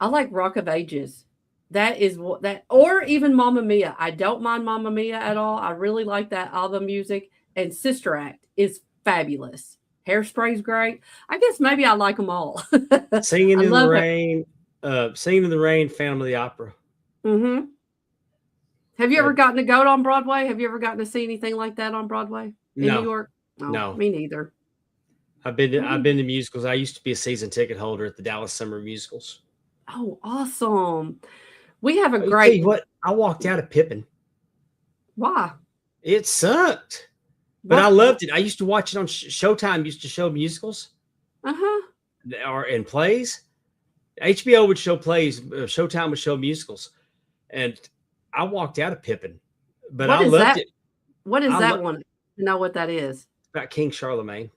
I like Rock of Ages. That is what that, or even Mamma Mia. I don't mind Mamma Mia at all. I really like that album music. And Sister Act is fabulous. Hairspray's great. I guess maybe I like them all. Singing in the Rain. Singing in the Rain, Phantom of the Opera. Mm-hmm. Have you ever gotten to go on Broadway? Have you ever gotten to see anything like that on Broadway in New York? No, me neither. I've been to musicals. I used to be a season ticket holder at the Dallas Summer Musicals. Oh, awesome! We have a great. What I walked out of Pippin. Why? It sucked, but I loved it. I used to watch it on Showtime. Used to show musicals. Or in plays. HBO would show plays. Showtime would show musicals, and I walked out of Pippin, but I loved it. What is that one? You know what that is? About King Charlemagne.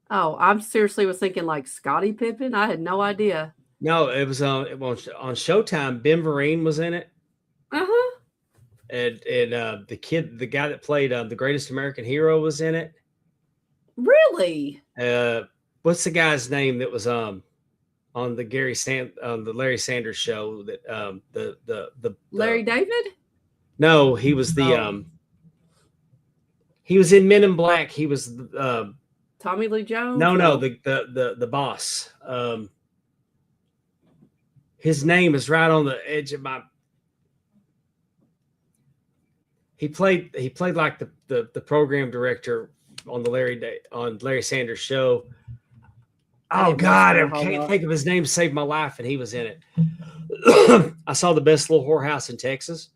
Oh, I'm seriously was thinking like Scottie Pippen. I had no idea. No, it was on Showtime. Ben Vereen was in it. And the guy that played the Greatest American Hero was in it. Really? What's the guy's name that was on the Larry Sanders show that the Larry David? No, he was he was in Men in Black. He was Tommy Lee Jones? No, the boss. His name is right on the edge of my. He played like the program director on the Larry Sanders show. Oh God, I can't think of his name to save my life, and he was in it. I saw The Best Little Whorehouse in Texas.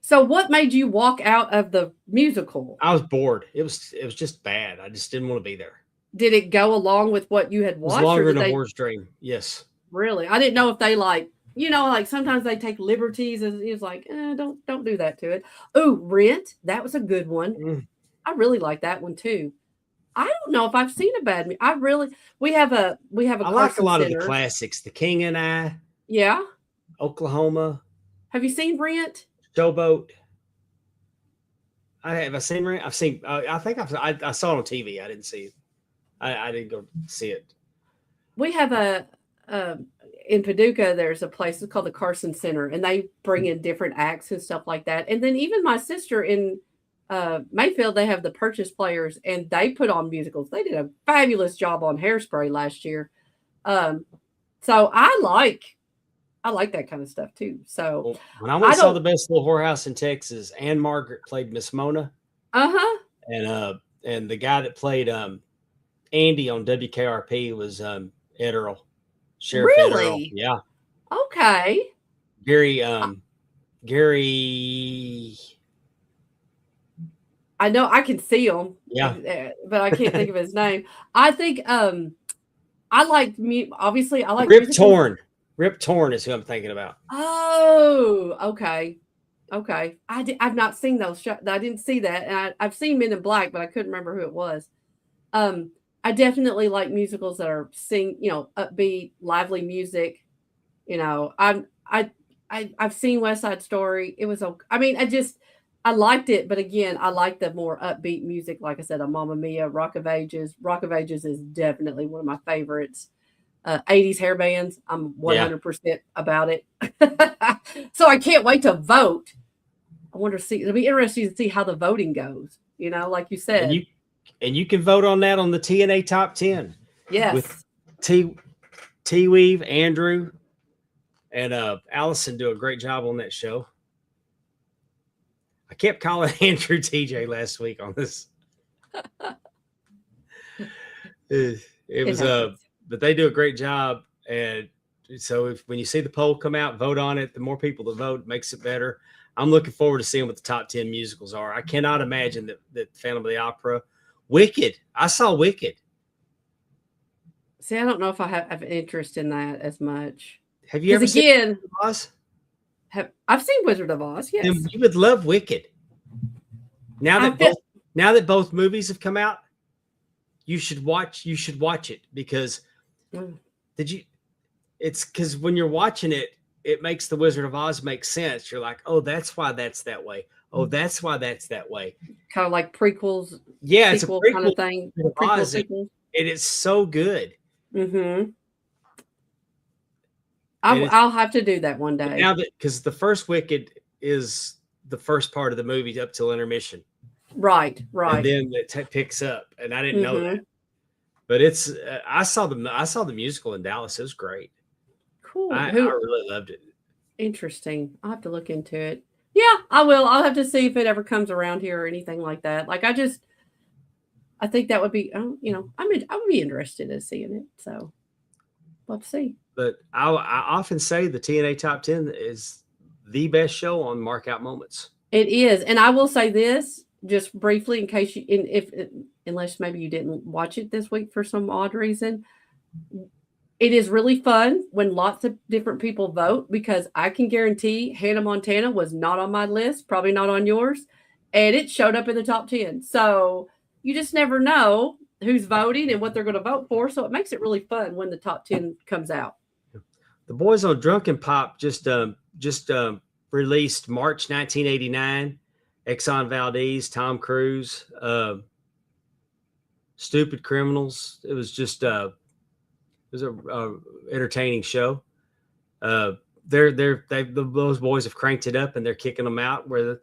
So what made you walk out of the musical? I was bored. It was just bad. I just didn't want to be there. Did it go along with what you had watched? It was longer than a horse dream. Yes. Really? I didn't know if they like you know, like sometimes they take liberties, and it's like, don't do that to it. Oh, Rent, that was a good one. Mm. I really like that one too. I don't know if I've seen a bad movie. We have a I like a Carson lot of the Center. classics. The King and I, Yeah. Oklahoma, Have you seen Rent? Showboat. I seen Rent. I've seen. I think I saw it on TV. I didn't see it. I didn't go see it. We have in Paducah. There's a place called the Carson Center, and they bring in different acts and stuff like that. And then even my sister in Mayfield, they have the Purchase Players, and they put on musicals. They did a fabulous job on Hairspray last year. So I like that kind of stuff too. So Well, when I went and saw the Best Little Whorehouse in Texas, Ann Margaret played Miss Mona. And the guy that played Andy on WKRP was Ed Earl, Sheriff Ed Earl. Really? Yeah. Okay. Gary. I know I can see him. Yeah. But I can't think of his name. I think I like obviously I like Rip Torn. Rip Torn is who I'm thinking about. Oh, okay. Okay. I've not seen those. I didn't see that. And I've seen Men in Black, but I couldn't remember who it was. I definitely like musicals that are upbeat, lively music. You know, I've seen West Side Story. It was okay. I mean, I liked it, but again, I like the more upbeat music. Like I said, a Mamma Mia, Rock of Ages. Rock of Ages is definitely one of my favorites. 80s hair bands. I'm 100% about it. So I can't wait to vote. I wonder, it'll be interesting to see how the voting goes. You know, like you said. And you can vote on that on the TNA Top 10. Yes. With T-Weave, Andrew, and Allison do a great job on that show. I kept calling Andrew TJ last week on this. It was but they do a great job. And so when you see the poll come out, vote on it. The more people that vote makes it better. I'm looking forward to seeing what the top 10 musicals are. I cannot imagine that Phantom of the Opera. Wicked. I saw Wicked. See, I don't know if I have interest in that as much. Have you ever seen Wizard of Oz? I've seen Wizard of Oz, yes. Then you would love Wicked. Now that both movies have come out, you should watch it because it's because when you're watching it, it makes the Wizard of Oz make sense. You're like, oh, that's why that's that way. Oh, that's why that's that way. Kind of like prequels. Yeah, it's a prequel kind of thing. Prequel. It is so good. Mm-hmm. I'll have to do that one day. Now because the first Wicked is the first part of the movie up till intermission. Right. And then it picks up, and I didn't know that. But it's I saw the musical in Dallas. It was great. Cool. I really loved it. Interesting. I'll have to look into it. Yeah, I will. I'll have to see if it ever comes around here or anything like that. Like I think that would be, I would be interested in seeing it. So let's see. But I often say the TNA Top 10 is the best show on Markout Moments. It is. And I will say this just briefly in case unless maybe you didn't watch it this week for some odd reason. It is really fun when lots of different people vote because I can guarantee Hannah Montana was not on my list, probably not on yours, and it showed up in the top 10. So you just never know who's voting and what they're going to vote for. So it makes it really fun when the top 10 comes out. The boys on Drunken Pop just released March 1989. Exxon Valdez, Tom Cruise, Stupid Criminals. It was just it was a entertaining show. Those boys have cranked it up and they're kicking them out where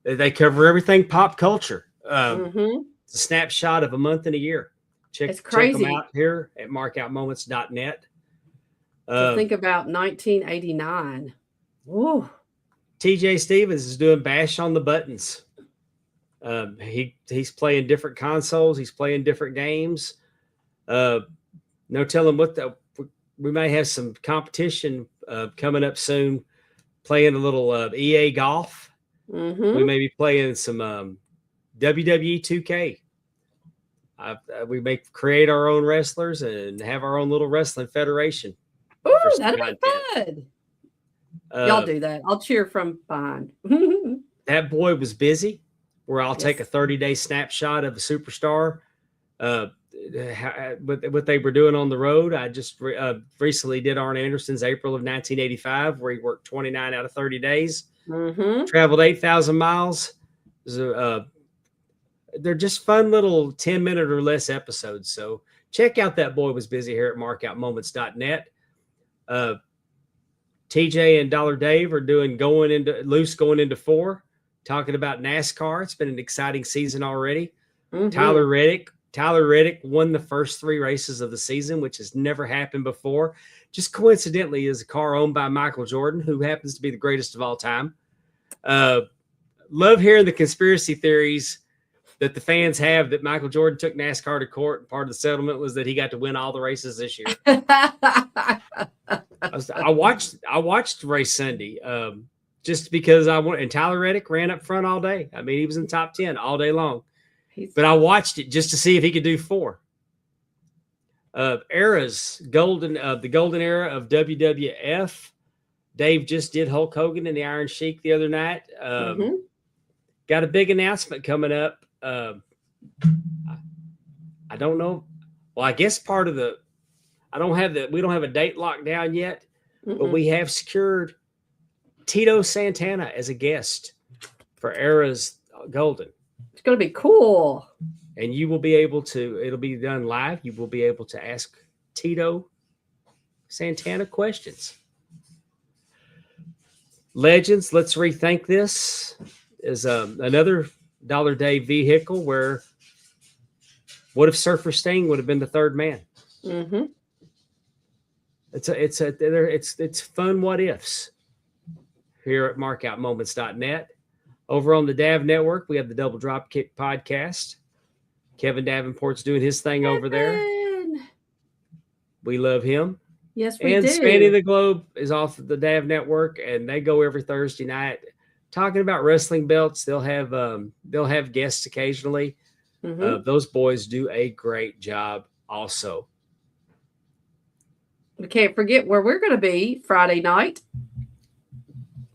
they cover everything pop culture. It's a snapshot of a month and a year. Check them out here at markoutmoments.net. Think about 1989. Ooh. TJ Stevens is doing Bash on the Buttons. He's playing different consoles. He's playing different games. No telling we may have some competition coming up soon. Playing a little EA golf. We may be playing some WWE 2K. We may create our own wrestlers and have our own little wrestling federation. Ooh, that'd be fun. Y'all do that. I'll cheer from behind. That boy was busy. Where I'll Yes. take a 30-day snapshot of a superstar. What they were doing on the road. I just recently did Arn Anderson's April of 1985, where he worked 29 out of 30 days, traveled 8,000 miles. They're just fun little 10-minute or less episodes. So check out That Boy Was Busy here at markoutmoments.net. TJ and Dollar Dave are going into 4, talking about NASCAR. It's been an exciting season already. Tyler Reddick won the first 3 races of the season, which has never happened before. Just coincidentally is a car owned by Michael Jordan, who happens to be the greatest of all time. Love hearing the conspiracy theories that the fans have that Michael Jordan took NASCAR to court. And part of the settlement was that he got to win all the races this year. I watched race Sunday just because and Tyler Reddick ran up front all day. I mean, he was in the top 10 all day long. But I watched it just to see if he could do 4. The golden era of WWF. Dave just did Hulk Hogan and the Iron Sheik the other night. Got a big announcement coming up. I don't know. Well, I guess we don't have a date locked down yet, but we have secured Tito Santana as a guest for Era's Golden. It's going to be cool. And you will be able to, it'll be done live. You will be able to ask Tito Santana questions. Legends, let's rethink this, is another Dollar Day vehicle where what if Surfer Sting would have been the third man? It's fun what ifs here at markoutmoments.net. Over on the Dav Network, we have the Double Dropkick podcast. Kevin Davenport's doing his thing over there. We love him. Yes, we do. And Spanning the Globe is off the Dav Network, and they go every Thursday night talking about wrestling belts. They'll have guests occasionally. Those boys do a great job also. We can't forget where we're going to be Friday night.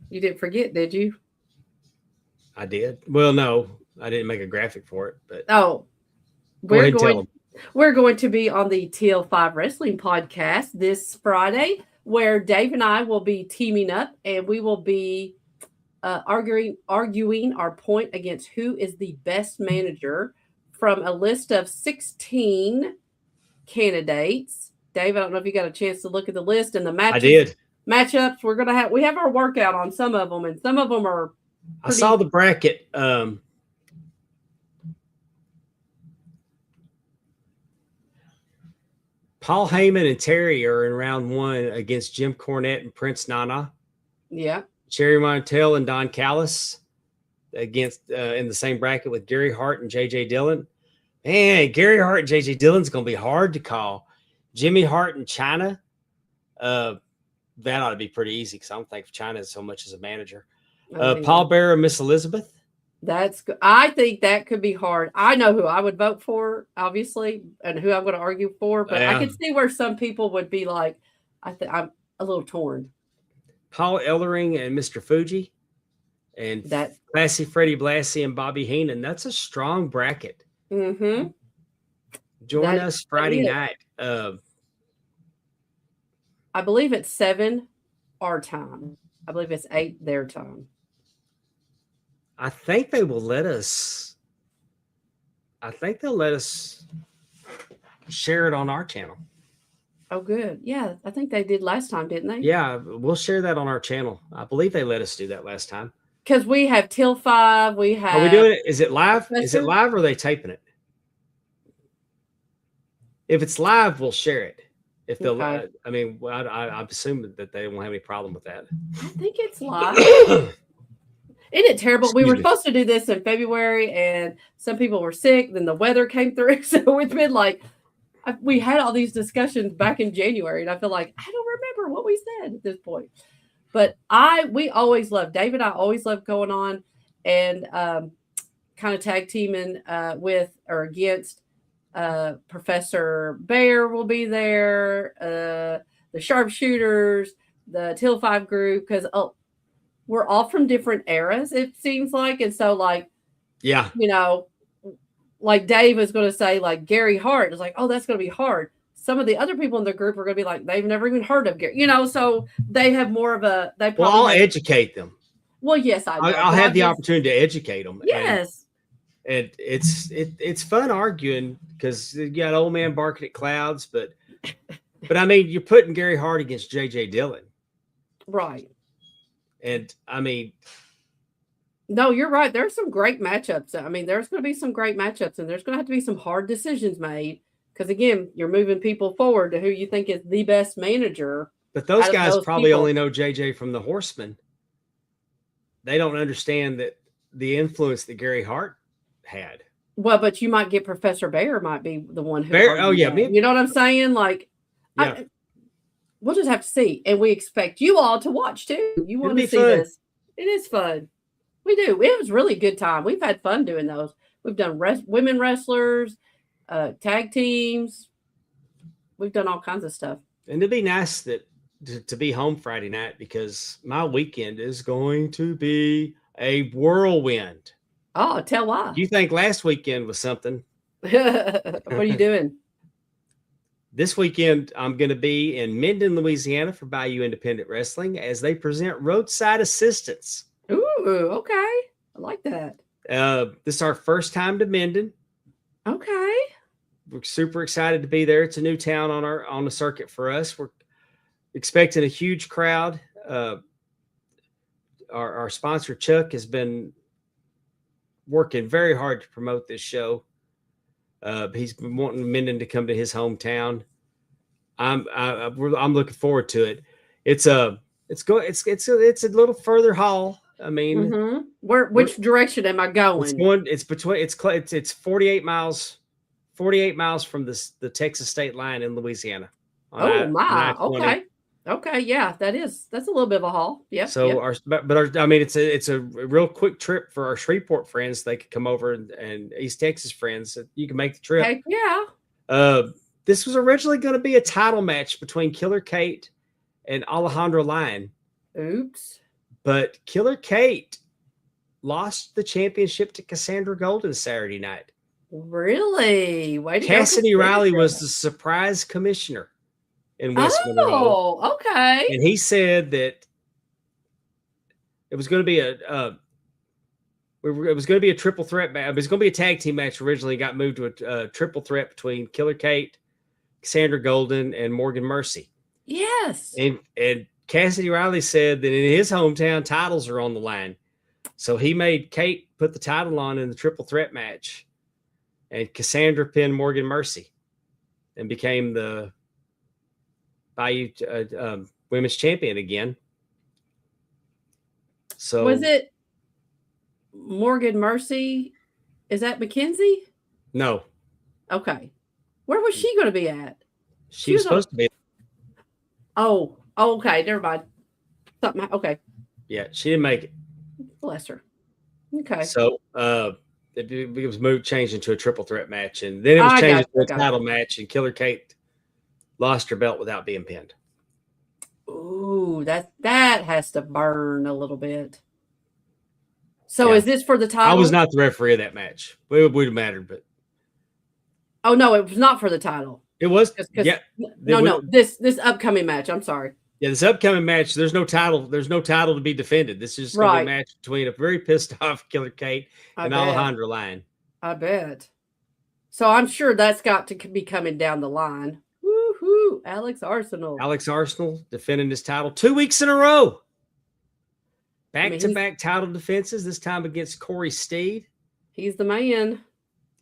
You didn't forget, did you? I did. Well, no, I didn't make a graphic for it, but we're going to be on the TL5 Wrestling podcast this Friday, where Dave and I will be teaming up, and we will be arguing our point against who is the best manager from a list of 16 candidates. Dave, I don't know if you got a chance to look at the list and the matches. I did. Matchups. We have our workout on some of them, and some of them are. I saw the bracket. Paul Heyman and Terry are in round 1 against Jim Cornette and Prince Nana. Yeah. Cherry Montel and Don Callis against in the same bracket with Gary Hart and JJ Dillon. Man, Gary Hart and JJ Dillon's going to be hard to call. Jimmy Hart and China. That ought to be pretty easy because I don't think China is so much as a manager. Paul Bearer and Miss Elizabeth. That's good. I think that could be hard. I know who I would vote for, obviously, and who I'm going to argue for, but I could see where some people would be like, I'm a little torn. Paul Ellering and Mr. Fuji, and that Classy Freddie Blassie and Bobby Heenan. That's a strong bracket. Join us Friday night. I believe it's 7 our time. I believe it's 8 their time. I think they will let us. I think they'll let us share it on our channel. Oh, good. Yeah, I think they did last time, didn't they? Yeah, we'll share that on our channel. I believe they let us do that last time. Because we have Till 5. We have. Are we doing it? Is it live? Is it live or are they taping it? If it's live, we'll share it. If they'll, I mean, I'm assuming that they won't have any problem with that. I think it's live. Isn't it terrible? We were supposed to do this in February, and some people were sick. Then the weather came through, so it's been like we had all these discussions back in January, and I feel like I don't remember what we said at this point. But we always love Dave and I always love going on and kind of tag teaming with or against. Professor Bear will be there. The sharpshooters, the Till 5 group, because we're all from different eras, it seems like. And so, like, Yeah. you know, like Dave is going to say, like, Gary Hart is like, oh, that's going to be hard. Some of the other people in the group are going to be like, they've never even heard of Gary, you know, so they have more of a, they probably Well, I'll have, educate them. well, yes, I know. I'll have the opportunity to educate them. Yes. And it's fun arguing because you got old man barking at clouds, but I mean, you're putting Gary Hart against J.J. Dillon. Right. And I mean, no, you're right. There's some great matchups. I mean, there's going to be some great matchups, and there's going to have to be some hard decisions made because, again, you're moving people forward to who you think is the best manager. But those guys probably people. only know JJ from the Horsemen. They don't understand that the influence that Gary Hart had. Well, but you might get Professor Bear might be the one who. Bear, oh yeah, you know what I'm saying? Like, yeah. We'll just have to see, and we expect you all to watch too. You want to see this? It is fun. We do. It was really good time. We've had fun doing those. We've done women wrestlers, tag teams. We've done all kinds of stuff. And it'd be nice that to be home Friday night because my weekend is going to be a whirlwind. Oh, tell why. You think last weekend was something? What are you doing? This weekend, I'm going to be in Minden, Louisiana for Bayou Independent Wrestling as they present Roadside Assistance. Ooh, okay. I like that. This is our first time to Minden. Okay. We're super excited to be there. It's a new town on the circuit for us. We're expecting a huge crowd. Our sponsor, Chuck, has been working very hard to promote this show. He's been wanting Minden to come to his hometown. I'm looking forward to it. It's a little further haul. I mean, which direction am I going? It's 48 miles. 48 miles from the Texas state line in Louisiana. Okay. Okay, yeah, that's a little bit of a haul. Yeah. So it's a real quick trip for our Shreveport friends. They could come over and East Texas friends. You can make the trip. Heck yeah. This was originally going to be a title match between Killer Kate and Alejandra Lyon. Oops. But Killer Kate lost the championship to Cassandra Golden Saturday night. Really? Cassidy Riley was the surprise commissioner in West Monroe. Oh, okay. And he said that it was going to be a triple threat match. It was going to be a tag team match originally. Got moved to a triple threat between Killer Kate, Cassandra Golden, and Morgan Mercy. Yes. And Cassidy Riley said that in his hometown, titles are on the line. So he made Kate put the title on in the triple threat match. And Cassandra pinned Morgan Mercy and became the Bayou women's champion again. So was it Morgan Mercy? Is that Mackenzie? No. Okay. Where was she going to be at? She was supposed to be. Oh, okay. Never mind. Something. Okay. Yeah, she didn't make it. Bless her. Okay. So it was changed into a triple threat match, and then it was changed to a title match, and Killer Kate lost her belt without being pinned. Ooh, that has to burn a little bit. So is this for the title? I was not the referee of that match. It would have mattered, but oh no, it was not for the title. It was. Yeah. No. This upcoming match. I'm sorry. Yeah, this upcoming match. There's no title. There's no title to be defended. This is going to be a match between a very pissed off Killer Kate and Alejandra Lyon. I bet. So I'm sure that's got to be coming down the line. Woohoo! Alex Arsenal defending his title 2 weeks in a row. Back-to-back title defenses. This time against Corey Steed. He's the man.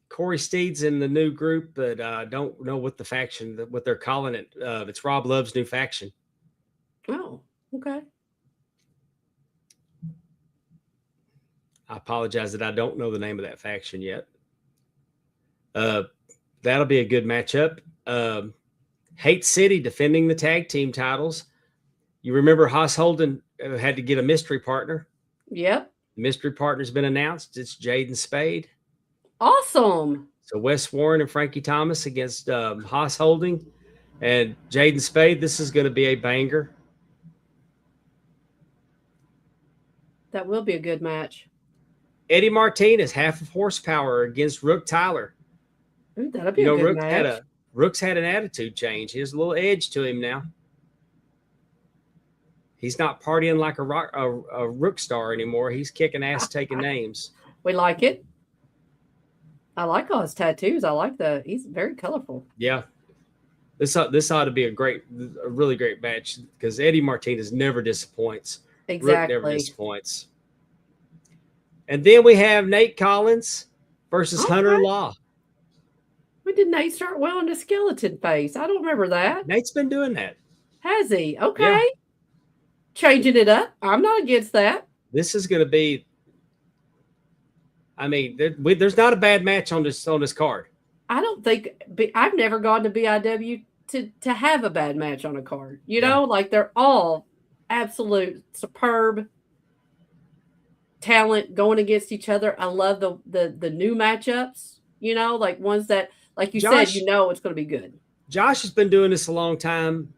Corey Steed's in the new group, but I don't know what they're calling it. It's Rob Love's new faction. Oh, okay. I apologize that I don't know the name of that faction yet. That'll be a good matchup. Hate City defending the tag team titles. You remember Haas Holden had to get a mystery partner. Yep. The mystery partner's been announced. It's Jaden Spade. Awesome. So Wes Warren and Frankie Thomas against Haas Holding and Jaden Spade. This is going to be a banger. That will be a good match. Eddie Martinez, half of horsepower against Rook Tyler. Ooh, that'll be a good match. Rook's had an attitude change. He has a little edge to him now. He's not partying like a Rook star anymore. He's kicking ass, taking names. We like it. I like all his tattoos. I like he's very colorful. Yeah. This ought to be a really great match because Eddie Martinez never disappoints. Exactly. Rook never disappoints. And then we have Nate Collins versus Hunter Law. When did Nate start wearing the skeleton face? I don't remember that. Nate's been doing that. Has he? Okay. Yeah. Changing it up. I'm not against that. This is going to be. I mean, there's not a bad match on this card. I don't think I've never gone to BIW to have a bad match on a card. You know, like they're all absolute superb talent going against each other. I love the new matchups. You know, like ones that, like you said, you know it's going to be good. Josh has been doing this a long time,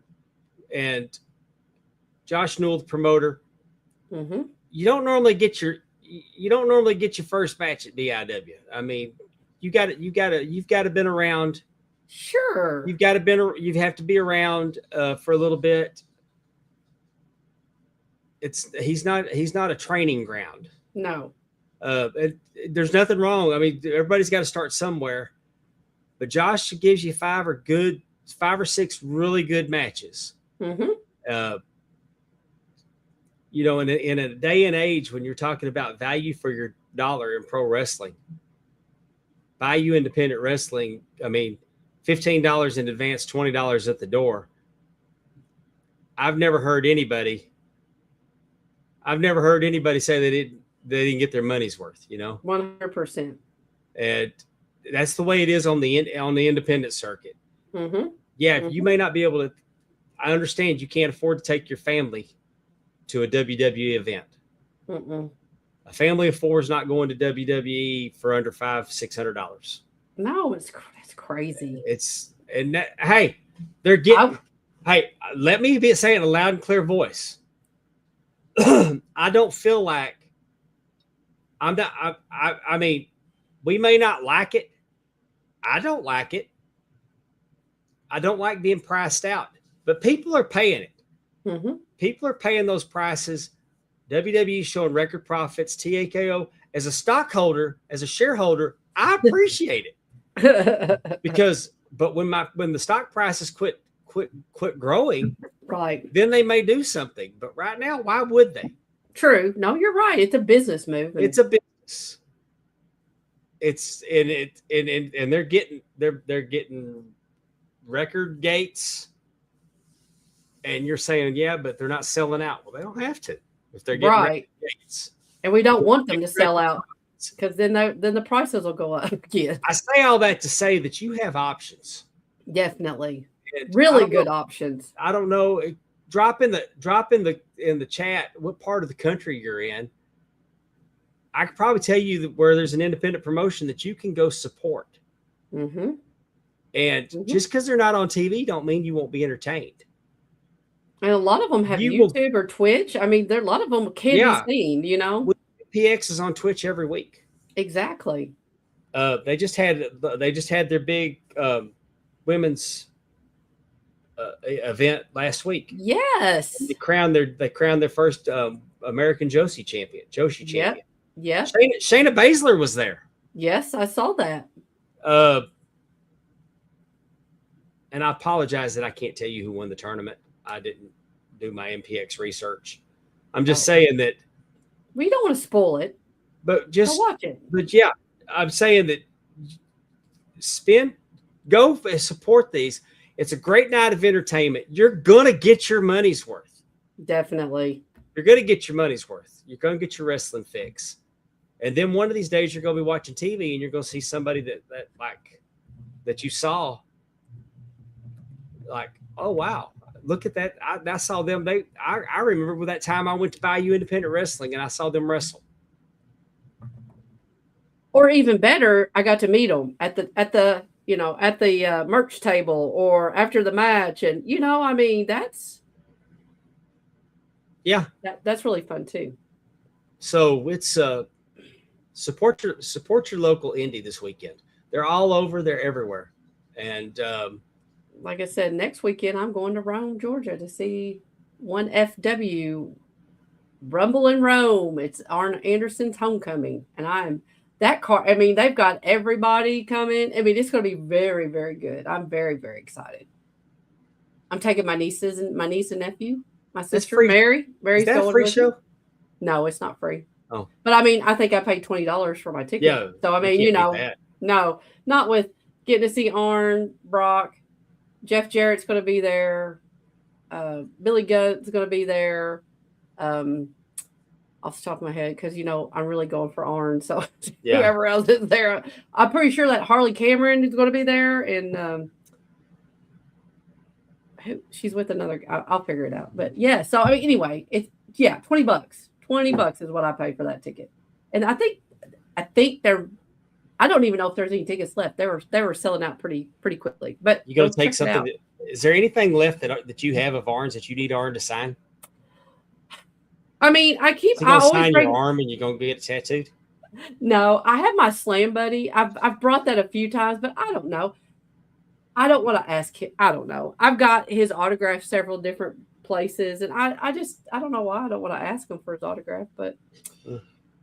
and Josh Newell, the promoter. Mm-hmm. You don't normally get your first match at BIW. I mean, you've got to been around. Sure. You have to be around for a little bit. He's not a training ground. No. There's nothing wrong. I mean, everybody's got to start somewhere. But Josh gives you 5 or 6 really good matches. Mm-hmm. You know, in a day and age when you're talking about value for your dollar in pro wrestling, value independent wrestling, I mean, $15 in advance, $20 at the door. I've never heard anybody say they didn't get their money's worth, you know? 100%. And that's the way it is on the independent circuit. Mm-hmm. Yeah, Mm-hmm. you may not be able to. I understand you can't afford to take your family to a WWE event. Mm-mm. A family of 4 is not going to WWE for under $500-$600. No, it's crazy. They're getting. Let me say it in a loud and clear voice. I don't feel like I'm not. I mean, we may not like it. I don't like it. I don't like being priced out, but people are paying it. Mm-hmm. People are paying those prices. WWE showing record profits. TKO, as a stockholder, as a shareholder, I appreciate it but when the stock prices quit growing, right, then they may do something. But right now, why would they? True. No, you're right. It's a business move. It's a business. And they're getting record gates. And you're saying, yeah, but they're not selling out. Well, they don't have to if they're getting record gates. And we don't want them to sell out because then the prices will go up again. I say all that to say that you have options. Definitely. Really good options. I don't know. Drop in the chat what part of the country you're in. I could probably tell you where there's an independent promotion that you can go support. Mm-hmm. And just because they're not on TV don't mean you won't be entertained. And a lot of them have YouTube or Twitch. I mean, a lot of them can be seen, you know. PX is on Twitch every week. Exactly. They just had their big women's event last week. Yes. They crowned their first American Joshi champion. Yeah. Shayna Baszler was there. Yes, I saw that. And I apologize that I can't tell you who won the tournament. I didn't do my MPX research. I'm just saying that we don't want to spoil it. But just watch it. But yeah, I'm saying that go support these. It's a great night of entertainment. You're gonna get your money's worth. Definitely. You're gonna get your money's worth. You're gonna get your wrestling fix. And then one of these days you're gonna be watching TV and you're gonna see somebody that you saw. Like, oh wow, look at that. I saw them. I remember that time I went to Bayou Independent Wrestling and I saw them wrestle. Or even better, I got to meet them at the merch table or after the match. And, I mean, that's really fun too. So it's support your local indie this weekend. They're all over. They're everywhere. And like I said, next weekend I'm going to Rome, Georgia to see one FW Rumble in Rome. It's Arn Anderson's homecoming, and that car. I mean, they've got everybody coming. I mean, it's going to be very, very good. I'm very, very excited. I'm taking my niece and nephew, my sister free. Mary. Mary's is that going a free with show? me. No, it's not free. Oh, but I mean, I think I paid $20 for my ticket. Yeah, So I mean, no, not with getting to see Arn, Brock, Jeff Jarrett's going to be there. Billy Gunn's going to be there. Off the top of my head, because I'm really going for Arn. So whoever else is there, I'm pretty sure that Harley Cameron is going to be there, and she's with another. I'll figure it out. But yeah, so I mean, anyway, it's $20. $20 is what I paid for that ticket, and I think they're. I don't even know if there's any tickets left. They were selling out pretty quickly. But you go take something. Is there anything left that you have of Arn's that you need Arn to sign? I mean, I always sign your arm and you're gonna get it tattooed. No, I have my Slam Buddy. I've brought that a few times, but I don't know. I don't want to ask him. I don't know. I've got his autograph several different places, and I don't know why I don't want to ask him for his autograph, but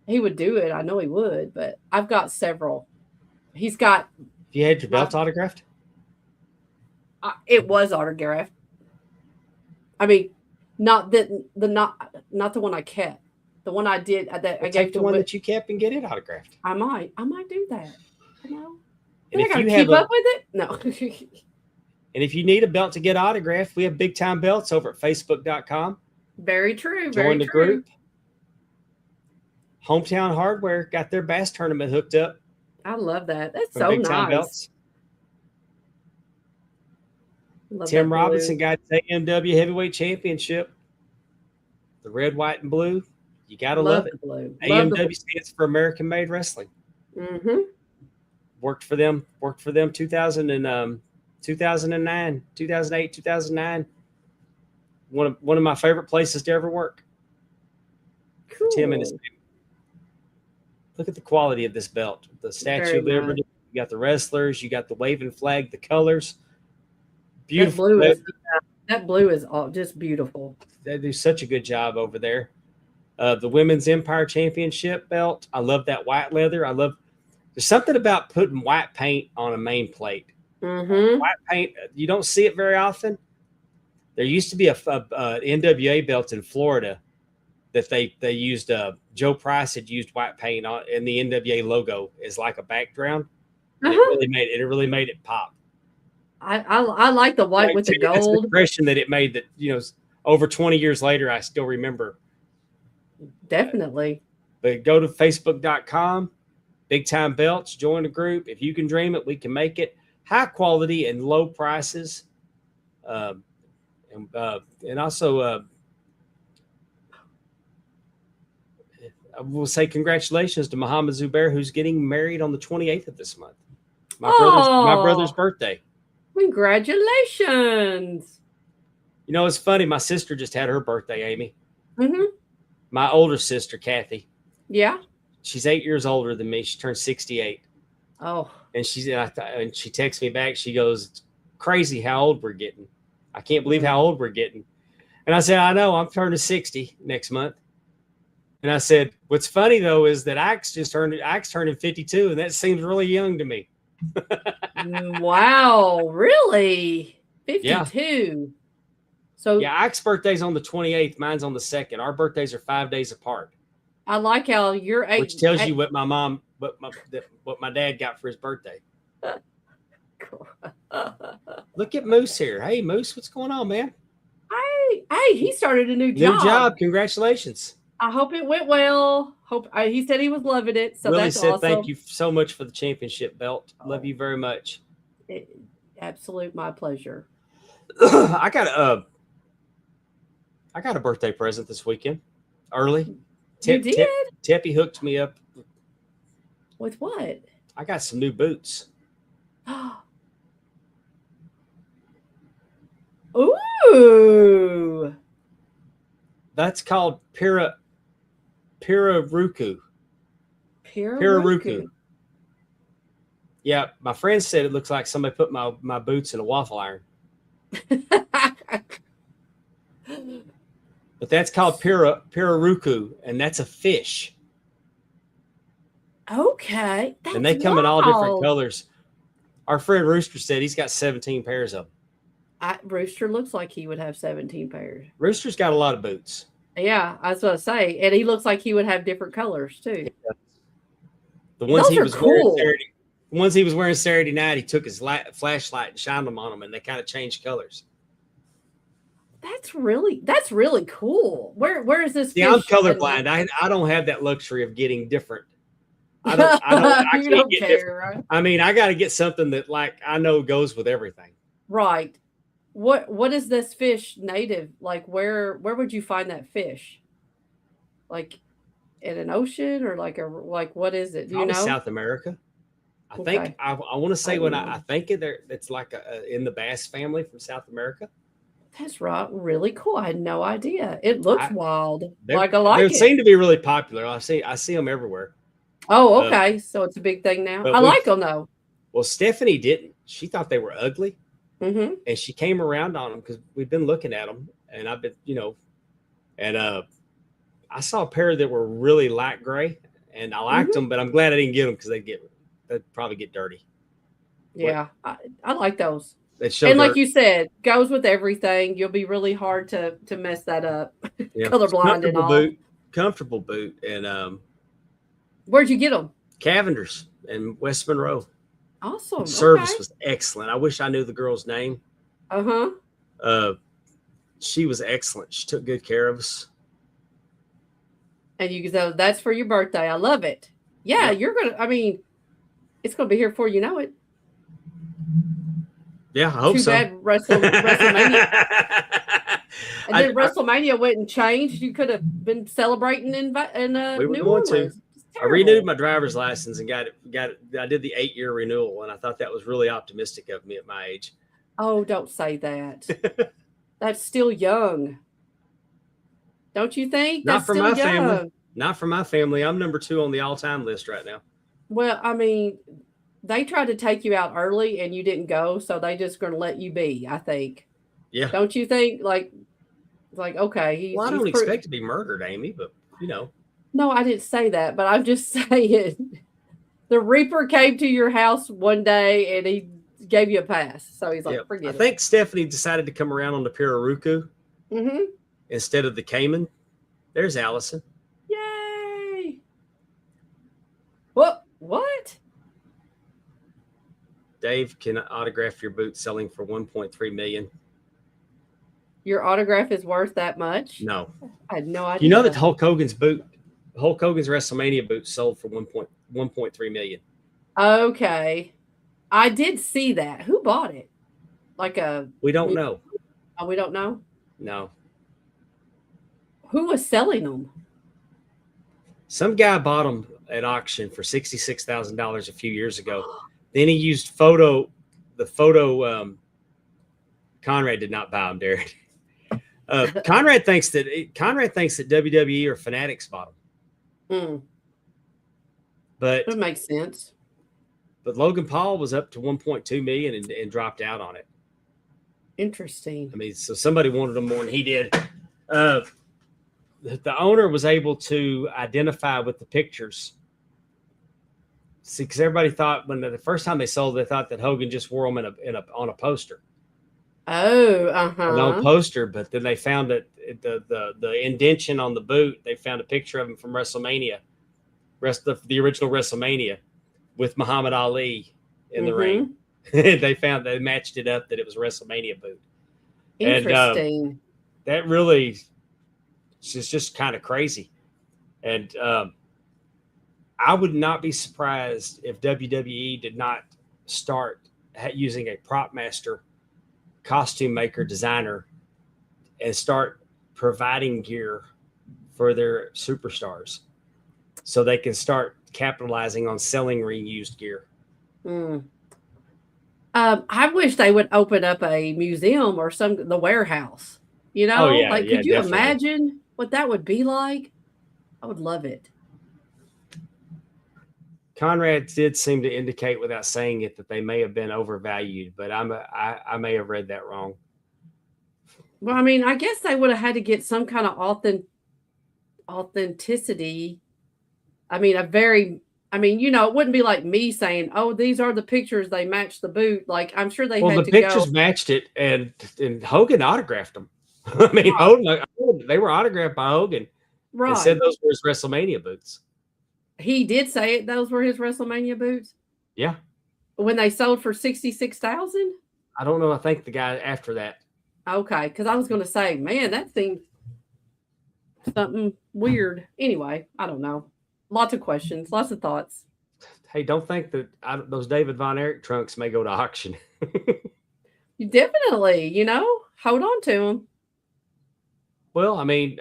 he would do it. I know he would, but I've got several. He's got. You had your belt autographed? It was autographed. I mean, not the one I kept. The one I did that I gave the one that you kept and get it autographed. I might do that. And if I you keep up with it, no. And if you need a belt to get autographed, we have big time belts over at facebook.com. Very true. Join the group. Hometown Hardware got their bass tournament hooked up. I love that. That's so nice. Time belts. Tim Robinson got the AMW Heavyweight Championship. The red, white, and blue. You got to love it. Blue. AMW stands for American Made Wrestling. Mm-hmm. Worked for them 2009, 2008, 2009. One of my favorite places to ever work. Cool. For Tim and his family. Look at the quality of this belt. The Statue of Liberty. You got the wrestlers. You got the waving flag. The colors. Beautiful. That blue is all just beautiful. They do such a good job over there. The Women's Empire Championship belt. I love that white leather. There's something about putting white paint on a main plate. Mm-hmm. White paint, you don't see it very often. There used to be a NWA belt in Florida that they used. Joe Price had used white paint on, and the NWA logo is like a background. Uh-huh. It really made it pop. I like the white with the gold. That's the impression that it made. That over 20 years later, I still remember. Definitely. But go to facebook.com, Big Time Belts, join the group. If you can dream it, we can make it. High quality and low prices. And also, I will say congratulations to Muhammad Zubair, who's getting married on the 28th of this month. My brother's birthday. Congratulations. It's funny. My sister just had her birthday, Amy. Mm-hmm. My older sister, Kathy. Yeah. She's 8 years older than me. She turned 68. Oh. And and she texts me back. She goes, "It's crazy how old we're getting. I can't believe how old we're getting." And I said, "I know. I'm turning 60 next month." And I said, "What's funny though is that Ike's turning 52, and that seems really young to me." Wow, really? 52. Yeah. So Ike's birthday's on the 28th. Mine's on the 2nd. Our birthdays are 5 days apart. I like how you're 8. Which tells you what what my dad got for his birthday. Cool. Look at Moose here. Hey, Moose, what's going on, man? Hey, he started a new job. New job. Congratulations. I hope it went well. He said he was loving it. So Willie that's said awesome. thank you so much for the championship belt. Love you very much. Absolute my pleasure. I got a birthday present this weekend. Early. You did? Teppy hooked me up. With what? I got some new boots. Ooh. That's called Piraruku. Piraruku. Yeah, my friend said it looks like somebody put my boots in a waffle iron. But that's called Piraruku, and that's a fish. Okay. And they come in all different colors. Our friend Rooster said he's got 17 pairs of them. Rooster looks like he would have 17 pairs. Rooster's got a lot of boots. Yeah, I was going to say. And he looks like he would have different colors, too. The ones he was wearing Saturday night, he took his flashlight and shined them on them, and they kind of changed colors. That's really cool. Where is this? Yeah, I'm colorblind. I don't have that luxury of getting different. I can't get different. Right? I mean, I got to get something that like I know goes with everything. Right. What is this fish native? Like where would you find that fish? Like in an ocean or like what is it? Do you know? South America. I think I want to say I think it's like in the bass family from South America. That's right. Really cool. I had no idea. It looks wild. They seem to be really popular. I see them everywhere. Oh, okay. So it's a big thing now. I like them though. Well, Stephanie didn't. She thought they were ugly. Mm-hmm. And she came around on them because we've been looking at them, and I've been, and I saw a pair that were really light gray, and I liked them, but I'm glad I didn't get them because they'd probably get dirty. Yeah, I like those. And like you said, goes with everything. You'll be really hard to mess that up. Yeah. Colorblind and all. Comfortable boot. And where'd you get them? Cavender's in West Monroe. Awesome. Service was excellent. I wish I knew the girl's name. She was excellent. She took good care of us. And you go, that's for your birthday. I love it. Yeah, you're gonna. I mean, it's gonna be here before you know it. Yeah, I hope so. Too bad WrestleMania. And then WrestleMania went and changed. You could have been celebrating in New Orleans. I renewed my driver's license and got it. I did the 8-year renewal, and I thought that was really optimistic of me at my age. Oh, don't say that. That's still young. Don't you think? Not for my family. Not for my family. I'm number 2 on the all-time list right now. Well, I mean, they tried to take you out early and you didn't go, so they just going to let you be, I think. Yeah. Don't you think? Like okay. I don't expect to be murdered, Amy, but No, I didn't say that, but I'm just saying the Reaper came to your house one day and he gave you a pass. So he's like, forget it. I think Stephanie decided to come around on the Piraruku instead of the Cayman. There's Allison. Yay. What? Dave can autograph your boot selling for $1.3 million. Your autograph is worth that much? No. I had no idea. You know that Hulk Hogan's WrestleMania boot sold for $1.3 million. Okay. I did see that. Who bought it? We don't know. Oh, we don't know? No. Who was selling them? Some guy bought them at auction for $66,000 a few years ago. Then he used Conrad did not buy them, Derek. Conrad thinks that WWE or Fanatics bought them. But that makes sense. But Logan Paul was up to 1.2 million and dropped out on it. Interesting. I mean, so somebody wanted them more than he did. The owner was able to identify with the pictures. See, because everybody thought the first time they sold, they thought that Hogan just wore them on a poster. Oh, On a poster, but then they found that the indention on the boot. They found a picture of him from WrestleMania, the original WrestleMania, with Muhammad Ali in the ring. They matched it up that it was a WrestleMania boot. Interesting. And that really is just kind of crazy. And I would not be surprised if WWE did not start using a prop master, costume maker, designer, and start providing gear for their superstars so they can start capitalizing on selling reused gear. I wish they would open up a museum or the warehouse. Could you imagine what that would be like? I would love it. Conrad did seem to indicate without saying it that they may have been overvalued, but I may have read that wrong. Well, I mean, I guess they would have had to get some kind of authenticity. I mean, it wouldn't be like me saying, "Oh, these are the pictures. They match the boot." Like, I'm sure they had the to pictures go. matched it, and Hogan autographed them. I mean, Hogan, they were autographed by Hogan, and said Right. those were his WrestleMania boots. He did say it. Those were his WrestleMania boots Yeah, when they sold for 66,000. I don't know. I think the guy after that. Okay, because I was going to say, man, that seemed something weird. Anyway, I don't know. Lots of questions, lots of thoughts. Hey, don't think that those David Von Erich trunks may go to auction. You definitely, hold on to them. Well, I mean,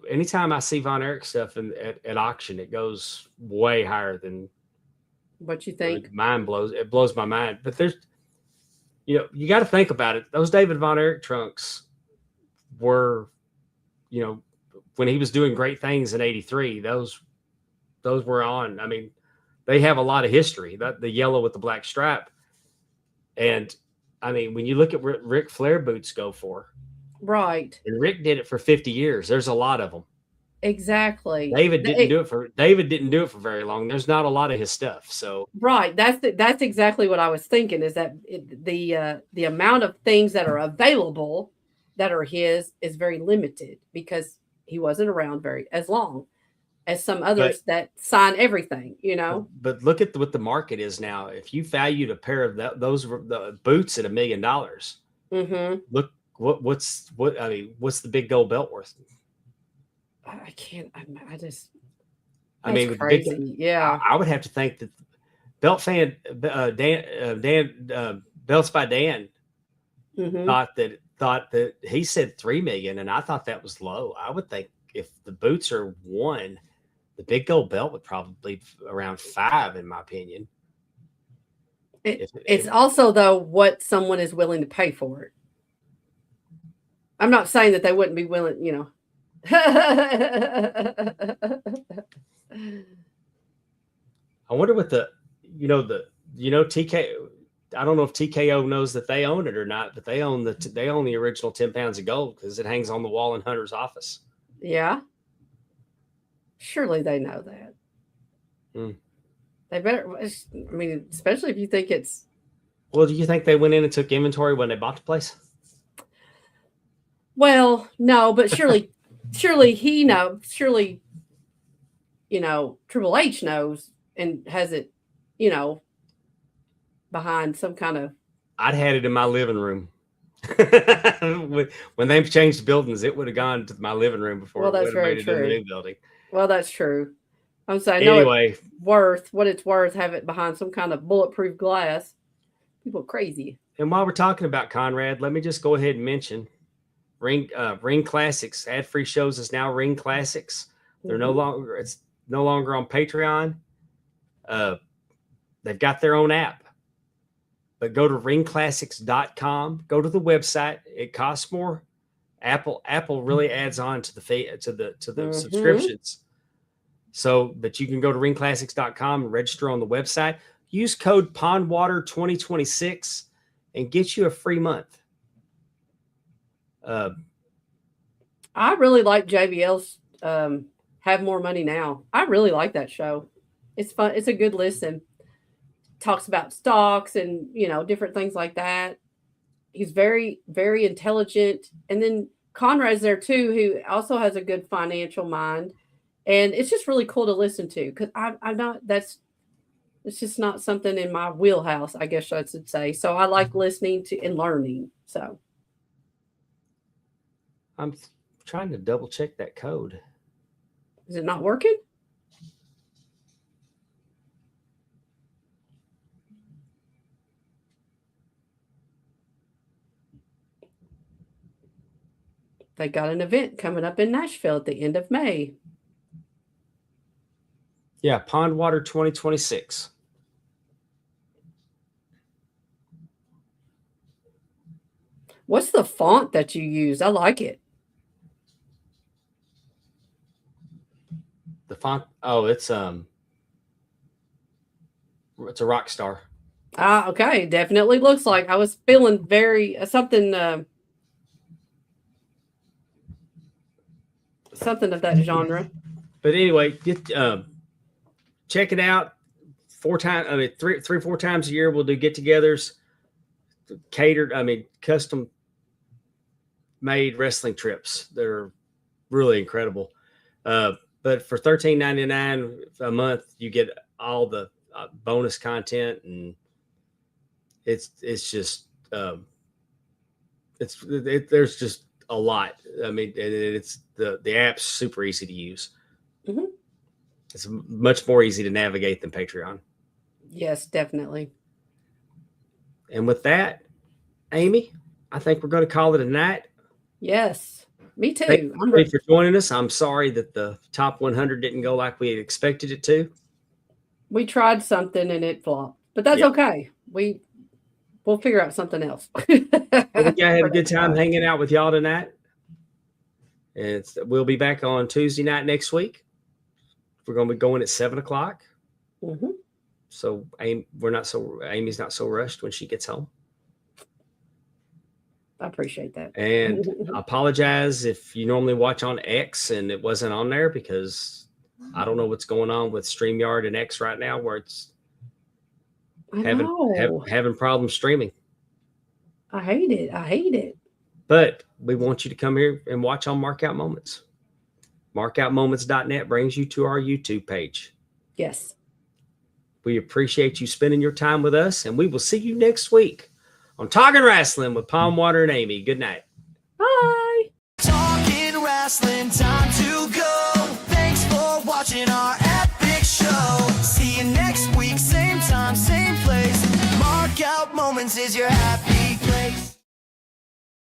anytime I see Von Erich stuff at auction, it goes way higher than what you think. It blows my mind. But there's, you got to think about it. Those David Von Erich trunks were, when he was doing great things in '83, those were on. I mean, they have a lot of history. The yellow with the black stripe, and I mean, when you look at what Ric Flair boots go for, right? And Rick did it for 50 years. There's a lot of them. Exactly. David didn't do it for very long. There's not a lot of his stuff. So right, that's exactly what I was thinking. Is that the amount of things that are available that are his is very limited because he wasn't around as long as some others that sign everything. But look at what the market is now. If you valued a pair of those boots at $1 million, look what's the big gold belt worth? I can't. I just. I mean, crazy. Yeah. I would have to think that Belt Fan Dan Belts by Dan thought that he said $3 million, and I thought that was low. I would think if the boots are $1, the big gold belt would probably be around $5, in my opinion. It's also though what someone is willing to pay for it. I'm not saying that they wouldn't be willing, I wonder what TK. I don't know if TKO knows that they own it or not, but they own the original 10 pounds of gold because it hangs on the wall in Hunter's office. Yeah. Surely they know that. They better. I mean, especially if you think it's. Well, do you think they went in and took inventory when they bought the place? Well, no, but surely he knows. Surely, Triple H knows and has it, behind some kind of. I'd had it in my living room. When they changed buildings, it would have gone to my living room before it would have made it in the new building. Well, that's true. I'm saying, anyway, what it's worth, have it behind some kind of bulletproof glass. People are crazy. And while we're talking about Conrad, let me just go ahead and mention Ring Classics. Ad-free shows is now Ring Classics. They're no longer on Patreon. They've got their own app. But go to ringclassics.com. Go to the website. It costs more. Apple really adds on to the subscriptions. So, but you can go to ringclassics.com and register on the website. Use code PondWater2026 and get you a free month. I really like JBL's Have More Money Now. I really like that show. It's fun. It's a good listen. Talks about stocks and, different things like that. He's very, very intelligent. And then Conrad's there too, who also has a good financial mind. And it's just really cool to listen to because it's just not something in my wheelhouse, I guess I should say. So I like listening to and learning. So I'm trying to double check that code. Is it not working? They got an event coming up in Nashville at the end of May. Yeah, Pondwater 2026. What's the font that you use? I like it. font. Oh, it's a rock star. Okay, definitely looks like. I was feeling very something something of that genre. But anyway, check it out. 4 times. I mean, 4 times a year we'll do get-togethers, catered. I mean, custom made wrestling trips that are really incredible. But for $13.99 a month, you get all the bonus content, and it's just there's just a lot. I mean, it's the app's super easy to use. Mm-hmm. It's much more easy to navigate than Patreon. Yes, definitely. And with that, Amy, I think we're going to call it a night. Yes, me too. Thank you for joining us. I'm sorry that the top 100 didn't go like we expected it to. We tried something and it flopped, but that's okay. We'll figure out something else. We had a good time hanging out with y'all tonight. And we'll be back on Tuesday night next week. We're going to be going at 7:00. Mm-hmm. So Amy's not so rushed when she gets home. I appreciate that. And I apologize if you normally watch on X and it wasn't on there, because I don't know what's going on with StreamYard and X right now, where it's having problems streaming. I hate it. But we want you to come here and watch on Markout Moments. Markoutmoments.net brings you to our YouTube page. Yes. We appreciate you spending your time with us, and we will see you next week on Talking Rasslin with Palm Water and Amy. Good night. Bye. Talking Rasslin, time to go. Thanks for watching our epic show. See you next week, same time, same place. Markout Moments is your happy